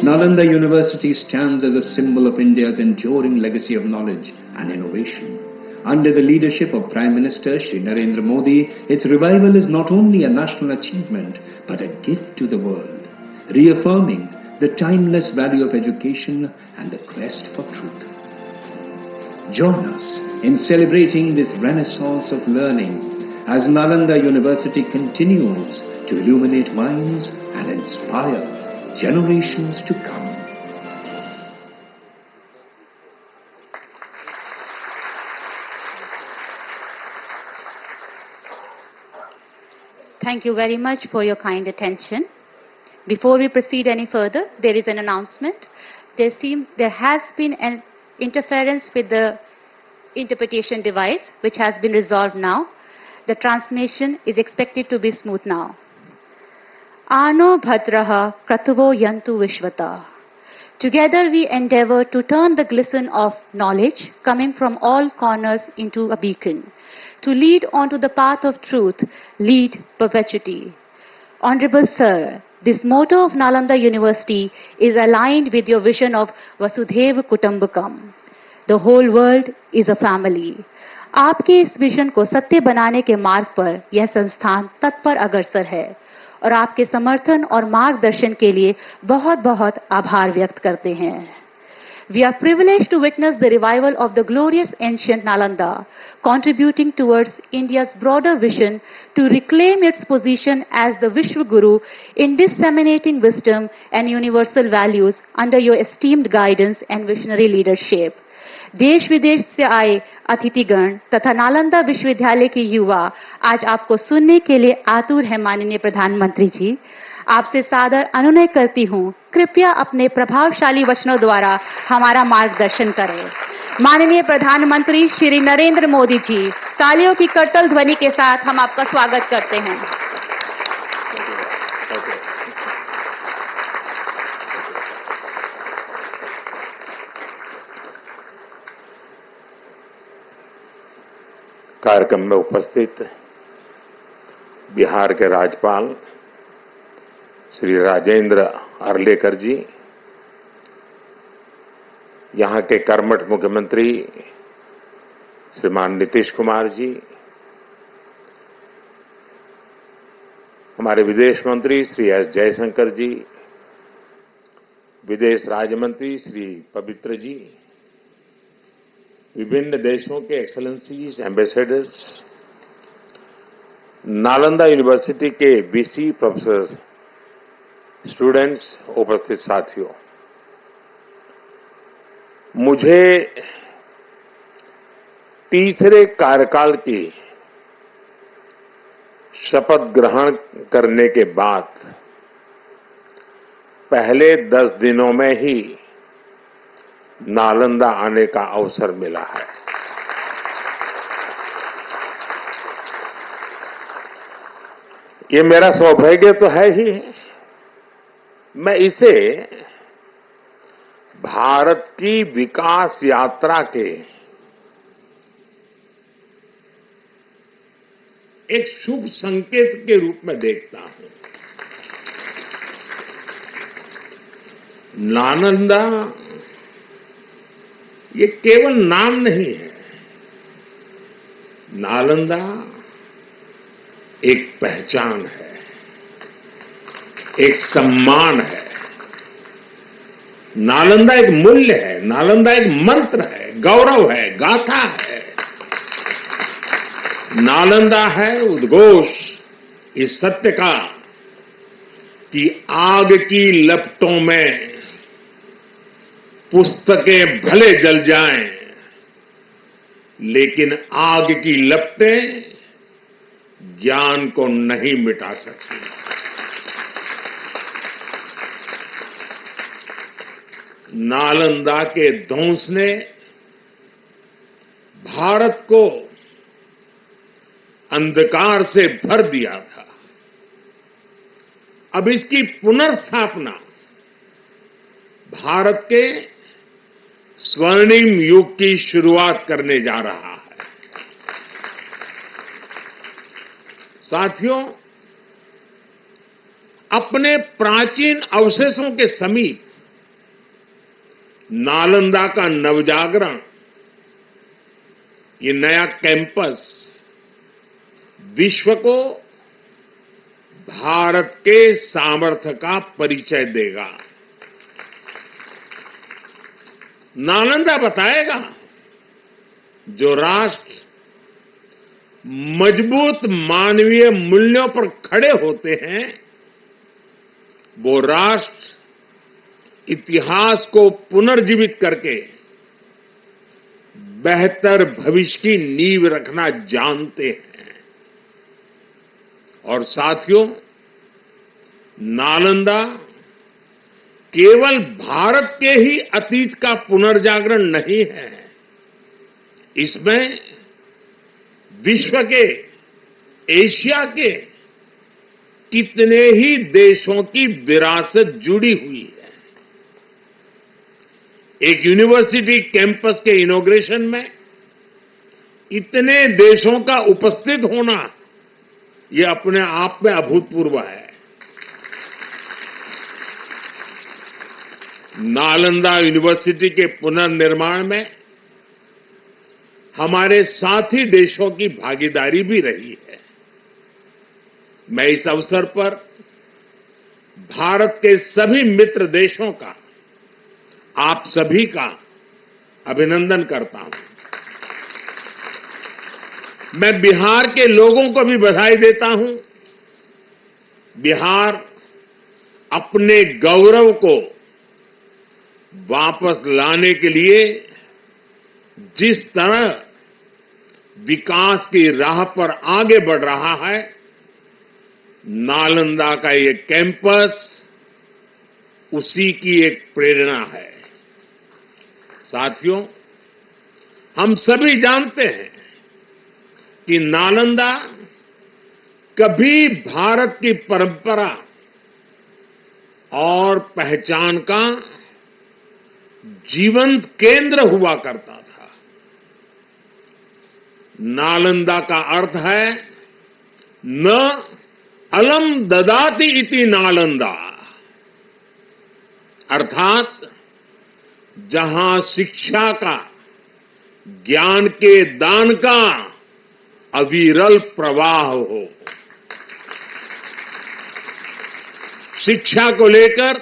[SPEAKER 7] Nalanda University stands as a symbol of India's enduring legacy of knowledge and innovation. Under the leadership of Prime Minister Shri Narendra Modi, its revival is not only a national achievement but a gift to the world, reaffirming the timeless value of education and the quest for truth. Join us in celebrating this renaissance of learning as Nalanda University continues to illuminate minds and inspire generations to come.
[SPEAKER 2] Thank you very much for your kind attention. Before we proceed any further, there is an announcement. There has been an interference with the interpretation device, which has been resolved now. The transmission is expected to be smooth now. Ano bhadraha kratuvo yantu vishvata. Together we endeavor to turn the glisten of knowledge coming from all corners into a beacon, to lead onto the path of truth, lead perpetuity. Honorable Sir, this motto of Nalanda University is aligned with your vision of Vasudhaiva Kutumbakam. The whole world is a family. आपके इस विजन को सत्य बनाने के मार्ग पर यह संस्थान तत्पर अग्रसर है और आपके समर्थन और मार्गदर्शन के लिए बहुत बहुत आभार व्यक्त करते हैं. We are privileged to witness the revival of the glorious ancient Nalanda, contributing towards India's broader vision to reclaim its position as the Vishwa Guru in disseminating wisdom and universal values under your esteemed guidance and visionary leadership. देश विदेश से आए अतिथिगण तथा नालंदा विश्वविद्यालय के युवा आज आपको सुनने के लिए आतुर हैं. माननीय प्रधानमंत्री जी, आपसे सादर अनुनय करती हूँ, कृपया अपने प्रभावशाली वचनों द्वारा हमारा मार्गदर्शन करें. माननीय प्रधानमंत्री श्री नरेंद्र मोदी जी, तालियों की करतल ध्वनि के साथ हम आपका स्वागत करते हैं.
[SPEAKER 9] कार्यक्रम में उपस्थित बिहार के राज्यपाल श्री राजेंद्र अर्लेकर जी, यहां के कर्मठ मुख्यमंत्री श्रीमान नीतीश कुमार जी, हमारे विदेश मंत्री श्री एस जयशंकर जी, विदेश राज्य मंत्री श्री पवित्र जी, विभिन्न देशों के एक्सेलेंसीज, एम्बेसडर्स, नालंदा यूनिवर्सिटी के वीसी प्रोफेसर, स्टूडेंट्स, उपस्थित साथियों, मुझे तीसरे कार्यकाल की शपथ ग्रहण करने के बाद पहले 10 दिनों में ही नालंदा आने का अवसर मिला है। ये मेरा सौभाग्य तो है ही, मैं इसे भारत की विकास यात्रा के एक शुभ संकेत के रूप में देखता हूं। नालंदा ये केवल नाम नहीं है, नालंदा एक पहचान है, एक सम्मान है, नालंदा एक मूल्य है, नालंदा एक मंत्र है, गौरव है, गाथा है, नालंदा है उद्घोष इस सत्य का कि आग की लपटों में पुस्तकें भले जल जाएं, लेकिन आग की लपटें ज्ञान को नहीं मिटा सकती। नालंदा के ध्वंस ने भारत को अंधकार से भर दिया था। अब इसकी पुनर्स्थापना भारत के स्वर्णिम युग की शुरुआत करने जा रहा है। साथियों, अपने प्राचीन अवशेषों के समीप नालंदा का नवजागरण, ये नया कैंपस विश्व को भारत के सामर्थ्य का परिचय देगा। नालंदा बताएगा जो राष्ट्र मजबूत मानवीय मूल्यों पर खड़े होते हैं, वो राष्ट्र इतिहास को पुनर्जीवित करके बेहतर भविष्य की नींव रखना जानते हैं। और साथियों, नालंदा केवल भारत के ही अतीत का पुनर्जागरण नहीं है, इसमें विश्व के, एशिया के कितने ही देशों की विरासत जुड़ी हुई है। एक यूनिवर्सिटी कैंपस के इनॉग्रेशन में इतने देशों का उपस्थित होना, ये अपने आप में अभूतपूर्व है। नालंदा यूनिवर्सिटी के पुनर्निर्माण में हमारे साथी देशों की भागीदारी भी रही है। मैं इस अवसर पर भारत के सभी मित्र देशों का, आप सभी का अभिनंदन करता हूं। मैं बिहार के लोगों को भी बधाई देता हूं। बिहार अपने गौरव को वापस लाने के लिए जिस तरह विकास की राह पर आगे बढ़ रहा है, नालंदा का ये कैंपस उसी की एक प्रेरणा है। साथियों, हम सभी जानते हैं कि नालंदा कभी भारत की परंपरा और पहचान का जीवंत केंद्र हुआ करता था। नालंदा का अर्थ है न अलम ददाति इति नालंदा, अर्थात जहां शिक्षा का, ज्ञान के दान का अविरल प्रवाह हो। शिक्षा को लेकर,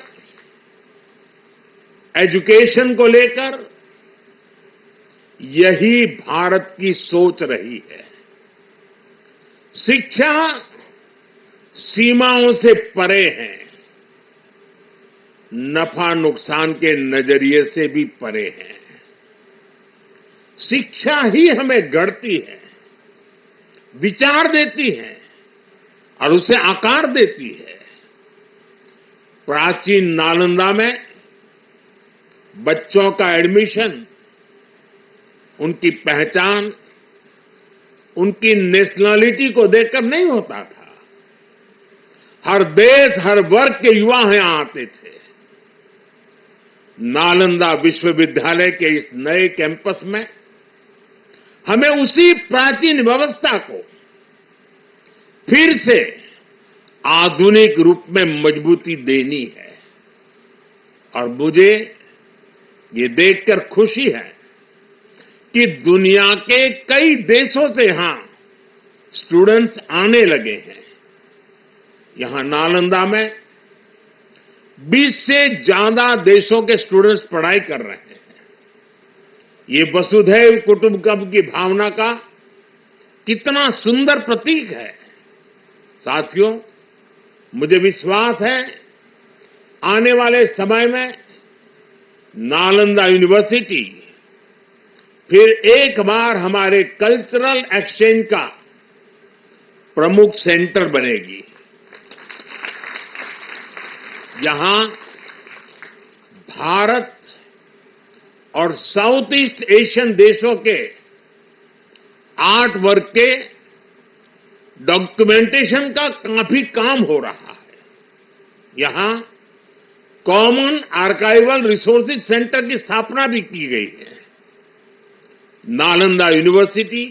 [SPEAKER 9] एजुकेशन को लेकर यही भारत की सोच रही है। शिक्षा सीमाओं से परे है, नफा नुकसान के नजरिए से भी परे है। शिक्षा ही हमें गढ़ती है, विचार देती है और उसे आकार देती है। प्राचीन नालंदा में बच्चों का एडमिशन, उनकी पहचान, उनकी नेशनलिटी को देखकर नहीं होता था। हर देश, हर वर्ग के युवा यहां आते थे। नालंदा विश्वविद्यालय के इस नए कैंपस में हमें उसी प्राचीन व्यवस्था को फिर से आधुनिक रूप में मजबूती देनी है। और मुझे ये देखकर खुशी है कि दुनिया के कई देशों से यहां स्टूडेंट्स आने लगे हैं। यहां नालंदा में 20 से ज्यादा देशों के स्टूडेंट्स पढ़ाई कर रहे हैं। ये वसुधैव कुटुंबकम की भावना का कितना सुंदर प्रतीक है। साथियों, मुझे विश्वास है आने वाले समय में नालंदा यूनिवर्सिटी फिर एक बार हमारे कल्चरल एक्सचेंज का प्रमुख सेंटर बनेगी। यहां भारत और साउथ ईस्ट एशियन देशों के आर्ट वर्क के डॉक्यूमेंटेशन का काफी काम हो रहा है। यहां कॉमन आर्काइवल रिसोर्सेज सेंटर की स्थापना भी की गई है। Nalanda university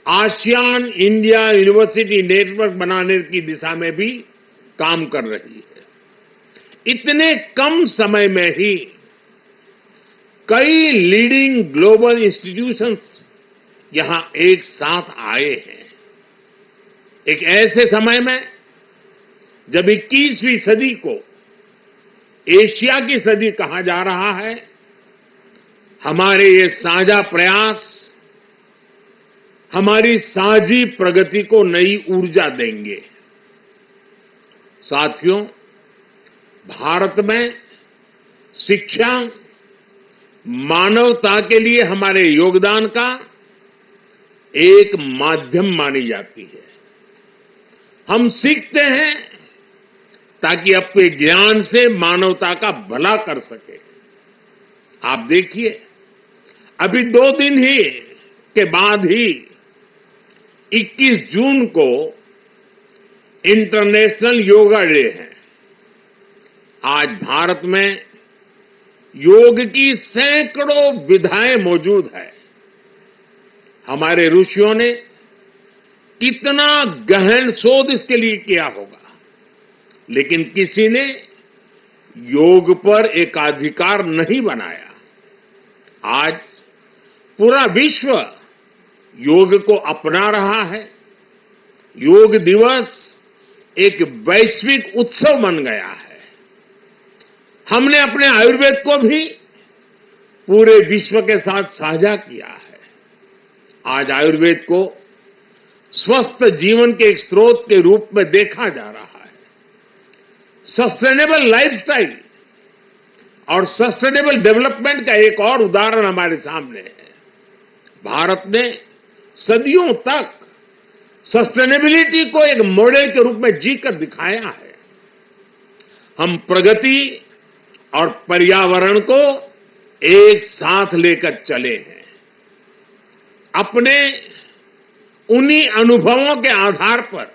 [SPEAKER 9] ASEAN India university network बनाने की दिशा में भी काम कर रही है। इतने कम समय में ही कई लीडिंग ग्लोबल इंस्टीट्यूशंस यहां एक साथ आए हैं। एक ऐसे समय में जब 21वीं सदी को एशिया की सदी कहा जा रहा है, हमारे ये साझा प्रयास हमारी साझी प्रगति को नई ऊर्जा देंगे। साथियों, भारत में शिक्षा मानवता के लिए हमारे योगदान का एक माध्यम मानी जाती है। हम सीखते हैं ताकि अपने ज्ञान से मानवता का भला कर सके। आप देखिए, अभी 2 दिन ही के बाद ही 21 जून को इंटरनेशनल योगा डे है। आज भारत में योग की सैकड़ों विधाएं मौजूद है। हमारे ऋषियों ने कितना गहन शोध इसके लिए किया होगा, लेकिन किसी ने योग पर एकाधिकार नहीं बनाया। आज पूरा विश्व योग को अपना रहा है। योग दिवस एक वैश्विक उत्सव बन गया है। हमने अपने आयुर्वेद को भी पूरे विश्व के साथ साझा किया है। आज आयुर्वेद को स्वस्थ जीवन के एक स्रोत के रूप में देखा जा रहा है। सस्टेनेबल लाइफस्टाइल और सस्टेनेबल डेवलपमेंट का एक और उदाहरण हमारे सामने है। भारत ने सदियों तक सस्टेनेबिलिटी को एक मॉडल के रूप में जीकर दिखाया है। हम प्रगति और पर्यावरण को एक साथ लेकर चले हैं। अपने उन्हीं अनुभवों के आधार पर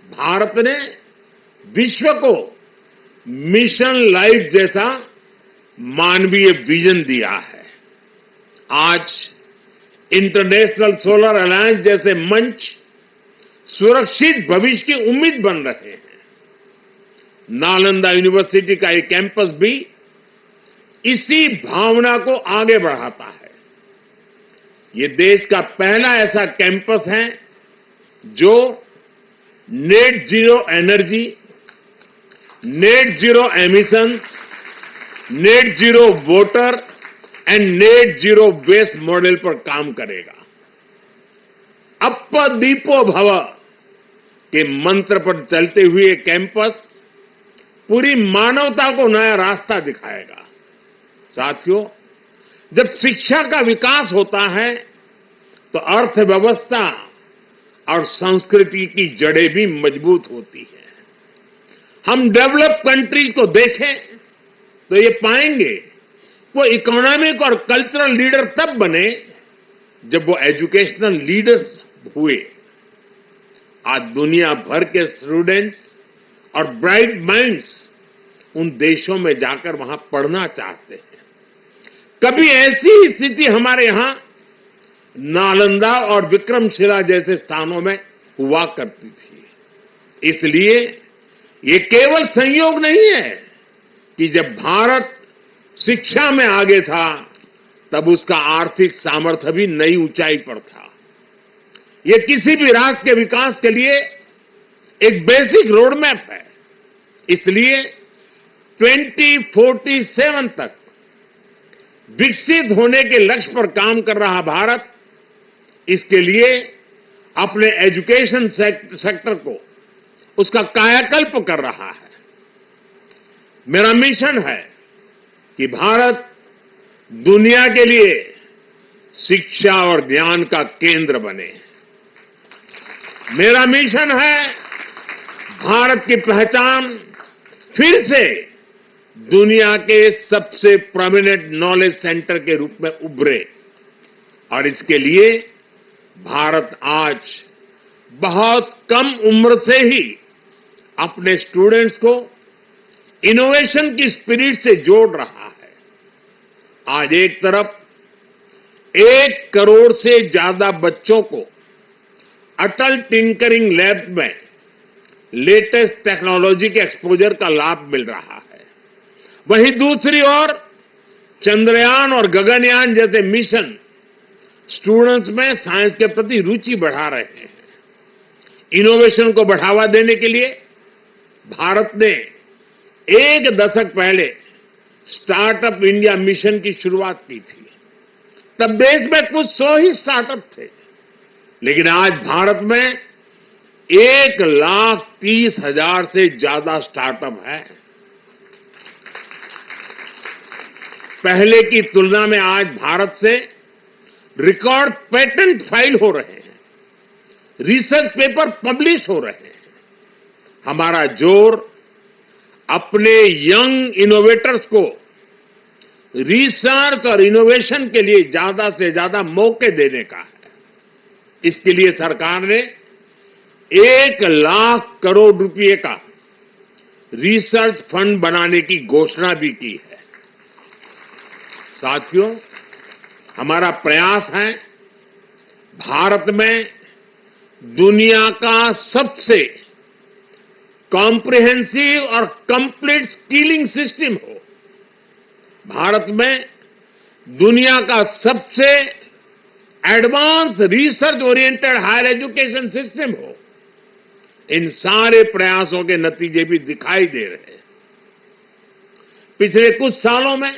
[SPEAKER 9] भारत ने विश्व को मिशन लाइफ जैसा मानवीय विजन दिया है। आज इंटरनेशनल सोलर अलायंस जैसे मंच सुरक्षित भविष्य की उम्मीद बन रहे हैं। नालंदा यूनिवर्सिटी का ये कैंपस भी इसी भावना को आगे बढ़ाता है। ये देश का पहला ऐसा कैंपस है जो net zero energy, net zero emissions, net zero water and net zero waste model पर काम करेगा। अप्प दीपो भव के मंत्र पर चलते हुए कैंपस पूरी मानवता को नया रास्ता दिखाएगा। साथियों, जब शिक्षा का विकास होता है तो अर्थव्यवस्था और संस्कृति की जड़ें भी मजबूत होती है। हम डेवलप कंट्रीज को देखें तो ये पाएंगे वो इकोनॉमिक और कल्चरल लीडर तब बने जब वो एजुकेशनल लीडर्स हुए। आज दुनिया भर के स्टूडेंट्स और ब्राइट माइंड्स उन देशों में जाकर वहां पढ़ना चाहते हैं। कभी ऐसी स्थिति हमारे यहां नालंदा और विक्रमशिला जैसे स्थानों में हुआ करती थी। इसलिए ये केवल संयोग नहीं है कि जब भारत शिक्षा में आगे था तब उसका आर्थिक सामर्थ्य भी नई ऊंचाई पर था। ये किसी भी राष्ट्र के विकास के लिए एक बेसिक रोड मैप है। इसलिए 2047 तक विकसित होने के लक्ष्य पर काम कर रहा भारत इसके लिए अपने एजुकेशन सेक्टर को उसका कायाकल्प कर रहा है। मेरा मिशन है कि भारत दुनिया के लिए शिक्षा और ज्ञान का केंद्र बने। मेरा मिशन है भारत की पहचान फिर से दुनिया के सबसे प्रोमिनेंट नॉलेज सेंटर के रूप में उभरे। और इसके लिए भारत आज बहुत कम उम्र से ही अपने स्टूडेंट्स को इनोवेशन की स्पिरिट से जोड़ रहा है। आज एक तरफ 1 करोड़ से ज्यादा बच्चों को अटल टिंकरिंग लैब में लेटेस्ट टेक्नोलॉजी के एक्सपोजर का लाभ मिल रहा है, वहीं दूसरी ओर चंद्रयान और गगनयान जैसे मिशन स्टूडेंट्स में साइंस के प्रति रुचि बढ़ा रहे हैं। इनोवेशन को बढ़ावा देने के लिए भारत ने 1 दशक पहले स्टार्टअप इंडिया मिशन की शुरुआत की थी। तब देश में कुछ 100 ही स्टार्टअप थे, लेकिन आज भारत में 1,30,000 से ज्यादा स्टार्टअप है। पहले की तुलना में आज भारत से रिकॉर्ड पेटेंट फाइल हो रहे हैं, रिसर्च पेपर पब्लिश हो रहे हैं। हमारा जोर अपने यंग इनोवेटर्स को रिसर्च और इनोवेशन के लिए ज्यादा से ज्यादा मौके देने का है। इसके लिए सरकार ने 1 लाख करोड़ रुपए का रिसर्च फंड बनाने की घोषणा भी की है। साथियों, हमारा प्रयास है भारत में दुनिया का सबसे कॉम्प्रिहेंसिव और कंप्लीट स्किलिंग सिस्टम हो। भारत में दुनिया का सबसे advance research oriented higher education system हो। इन सारे प्रयासों के नतीजे भी दिखाई दे रहे हैं। पिछले कुछ सालों में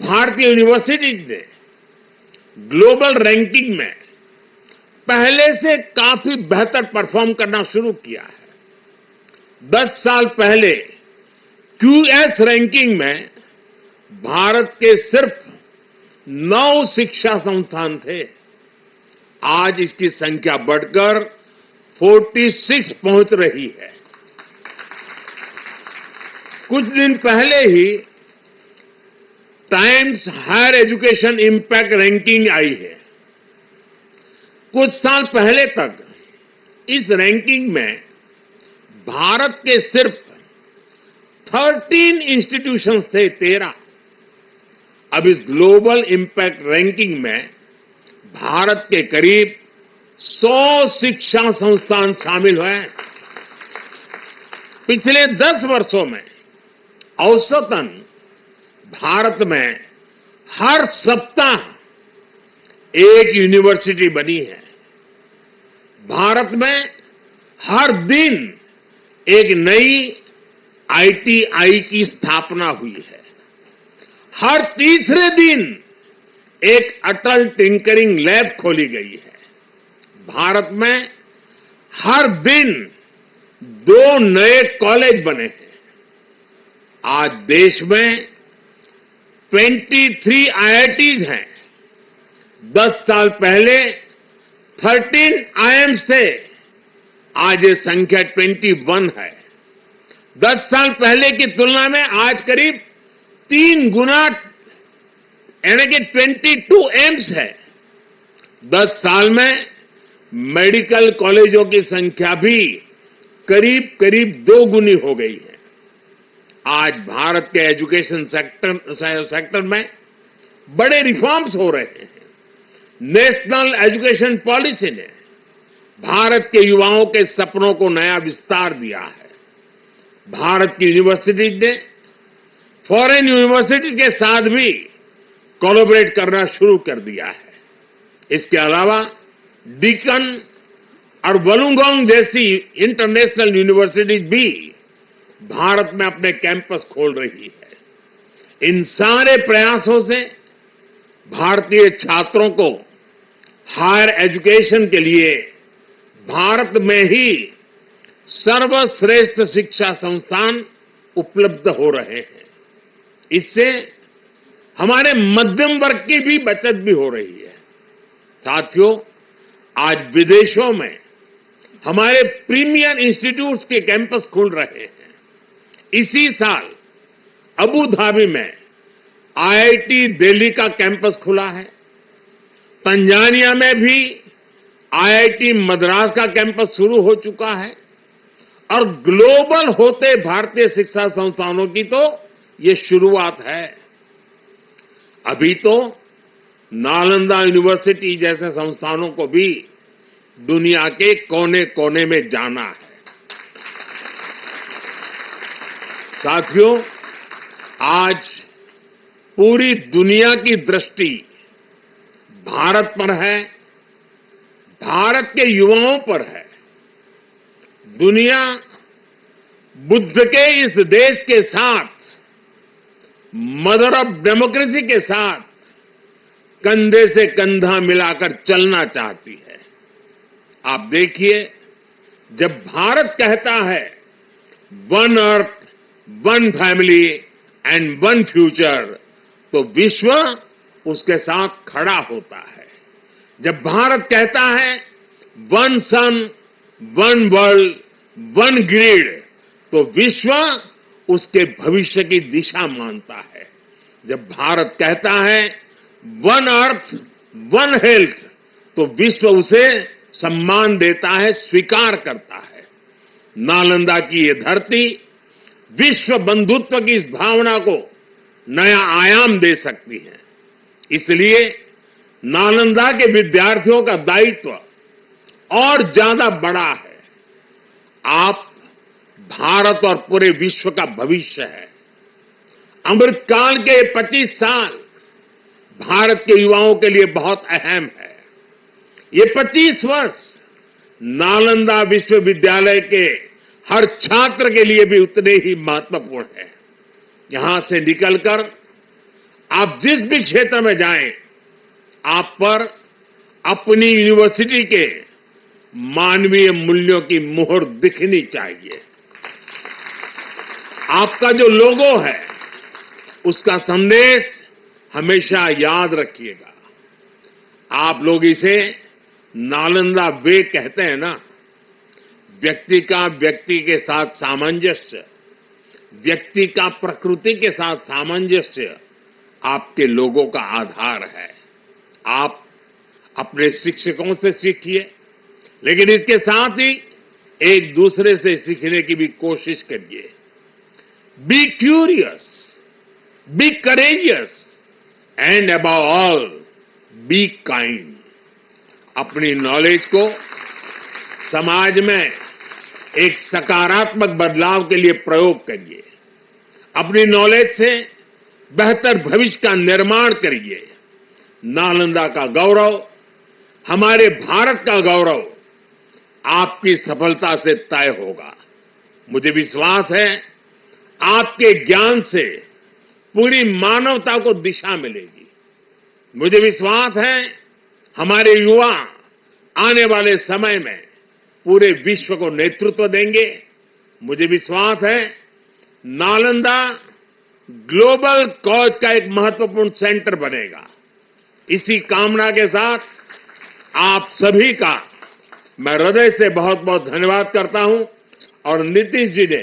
[SPEAKER 9] भारतीय यूनिवर्सिटीज ने ग्लोबल रैंकिंग में पहले से काफी बेहतर परफॉर्म करना शुरू किया है। 10 साल पहले क्यूएस रैंकिंग में भारत के सिर्फ 9 शिक्षा संस्थान थे। आज इसकी संख्या बढ़कर 46 पहुंच रही है। कुछ दिन पहले ही Times Higher Education impact ranking आई है। कुछ साल पहले तक इस रैंकिंग में भारत के सिर्फ 13 इंस्टीट्यूशंस थे, 13। अब इस ग्लोबल इंपैक्ट रैंकिंग में भारत के करीब 100 शिक्षा संस्थान शामिल हुए। पिछले 10 वर्षों में औसतन भारत में हर सप्ताह एक यूनिवर्सिटी बनी है। भारत में हर दिन एक नई आईटीआई की स्थापना हुई है। हर तीसरे दिन एक अटल टिंकरिंग लैब खोली गई है। भारत में हर दिन 2 नए कॉलेज बने हैं। आज देश में 23 आईआईटीज हैं। 10 साल पहले 13 आईएम्स थे, आज ये संख्या 21 है। 10 साल पहले की तुलना में आज करीब 3 गुना यानी कि 22 एम्स है। 10 साल में मेडिकल कॉलेजों की संख्या भी करीब 2 गुनी हो गई है। आज भारत के एजुकेशन सेक्टर में बड़े रिफॉर्म्स हो रहे हैं। नेशनल एजुकेशन पॉलिसी ने भारत के युवाओं के सपनों को नया विस्तार दिया है। भारत की यूनिवर्सिटीज ने फॉरेन यूनिवर्सिटीज के साथ भी कोलैबोरेट करना शुरू कर दिया है। इसके अलावा डीकन और वुलुंगोंग जैसी इंटरनेशनल यूनिवर्सिटीज भी भारत में अपने कैंपस खोल रही है। इन सारे प्रयासों से भारतीय छात्रों को हायर एजुकेशन के लिए भारत में ही सर्वश्रेष्ठ शिक्षा संस्थान उपलब्ध हो रहे हैं। इससे हमारे मध्यम वर्ग की भी बचत भी हो रही है। साथियों, आज विदेशों में हमारे प्रीमियर इंस्टीट्यूट्स के कैंपस खुल रहे हैं। इसी साल अबू धाबी में आईआईटी दिल्ली का कैंपस खुला है। तंजानिया में भी आईआईटी मद्रास का कैंपस शुरू हो चुका है। और ग्लोबल होते भारतीय शिक्षा संस्थानों की तो ये शुरुआत है। अभी तो नालंदा यूनिवर्सिटी जैसे संस्थानों को भी दुनिया के कोने कोने में जाना है। साथियों, आज पूरी दुनिया की दृष्टि भारत पर है, भारत के युवाओं पर है। दुनिया बुद्ध के इस देश के साथ, मदर ऑफ डेमोक्रेसी के साथ कंधे से कंधा मिलाकर चलना चाहती है। आप देखिए, जब भारत कहता है one earth, one family and one future, तो विश्व उसके साथ खड़ा होता है। जब भारत कहता है वन सन, वन वर्ल्ड, वन ग्रिड, तो विश्व उसके भविष्य की दिशा मानता है। जब भारत कहता है वन अर्थ, वन हेल्थ, तो विश्व उसे सम्मान देता है, स्वीकार करता है। नालंदा की ये धरती विश्व बंधुत्व की इस भावना को नया आयाम दे सकती है। इसलिए नालंदा के विद्यार्थियों का दायित्व और ज्यादा बड़ा है। आप भारत और पूरे विश्व का भविष्य है। अमृतकाल के 25 साल भारत के युवाओं के लिए बहुत अहम है। ये 25 वर्ष नालंदा विश्वविद्यालय के हर छात्र के लिए भी उतने ही महत्वपूर्ण है। यहां से निकलकर आप जिस भी क्षेत्र में जाएं, आप पर अपनी यूनिवर्सिटी के मानवीय मूल्यों की मुहर दिखनी चाहिए। आपका जो लोगो है, उसका संदेश हमेशा याद रखिएगा। आप लोग इसे नालंदा वे कहते हैं ना। व्यक्ति का व्यक्ति के साथ सामंजस्य, व्यक्ति का प्रकृति के साथ सामंजस्य आपके लोगों का आधार है। आप अपने शिक्षकों से सीखिए, लेकिन इसके साथ ही एक दूसरे से सीखने की भी कोशिश करिए। Be curious, be courageous and above all be kind. अपनी नॉलेज को समाज में एक सकारात्मक बदलाव के लिए प्रयोग करिए। अपनी नॉलेज से बेहतर भविष्य का निर्माण करिए। नालंदा का गौरव, हमारे भारत का गौरव आपकी सफलता से तय होगा। मुझे विश्वास है आपके ज्ञान से पूरी मानवता को दिशा मिलेगी। मुझे विश्वास है हमारे युवा आने वाले समय में पूरे विश्व को नेतृत्व देंगे। मुझे विश्वास है नालंदा ग्लोबल कॉज का एक महत्वपूर्ण सेंटर बनेगा। इसी कामना के साथ आप सभी का मैं हृदय से बहुत बहुत धन्यवाद करता हूं और नीतीश जी ने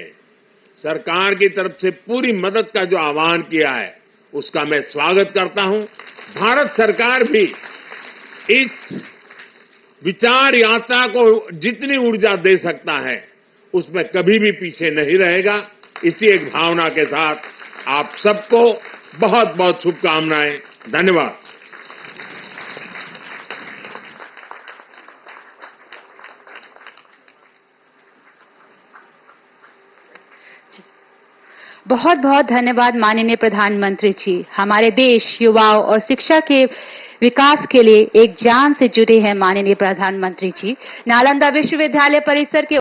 [SPEAKER 9] सरकार की तरफ से पूरी मदद का जो आह्वान किया है उसका मैं स्वागत करता हूं। भारत सरकार भी इस विचार यात्रा को जितनी ऊर्जा दे सकता है उसमें कभी भी पीछे नहीं रहेगा। इसी एक भावना के साथ आप सबको बहुत बहुत शुभकामनाएं। धन्यवाद।
[SPEAKER 2] बहुत बहुत धन्यवाद माननीय प्रधानमंत्री जी। हमारे देश युवाओं और शिक्षा के विकास के लिए एक जान से जुड़े हैं माननीय प्रधानमंत्री जी। नालंदा विश्वविद्यालय परिसर के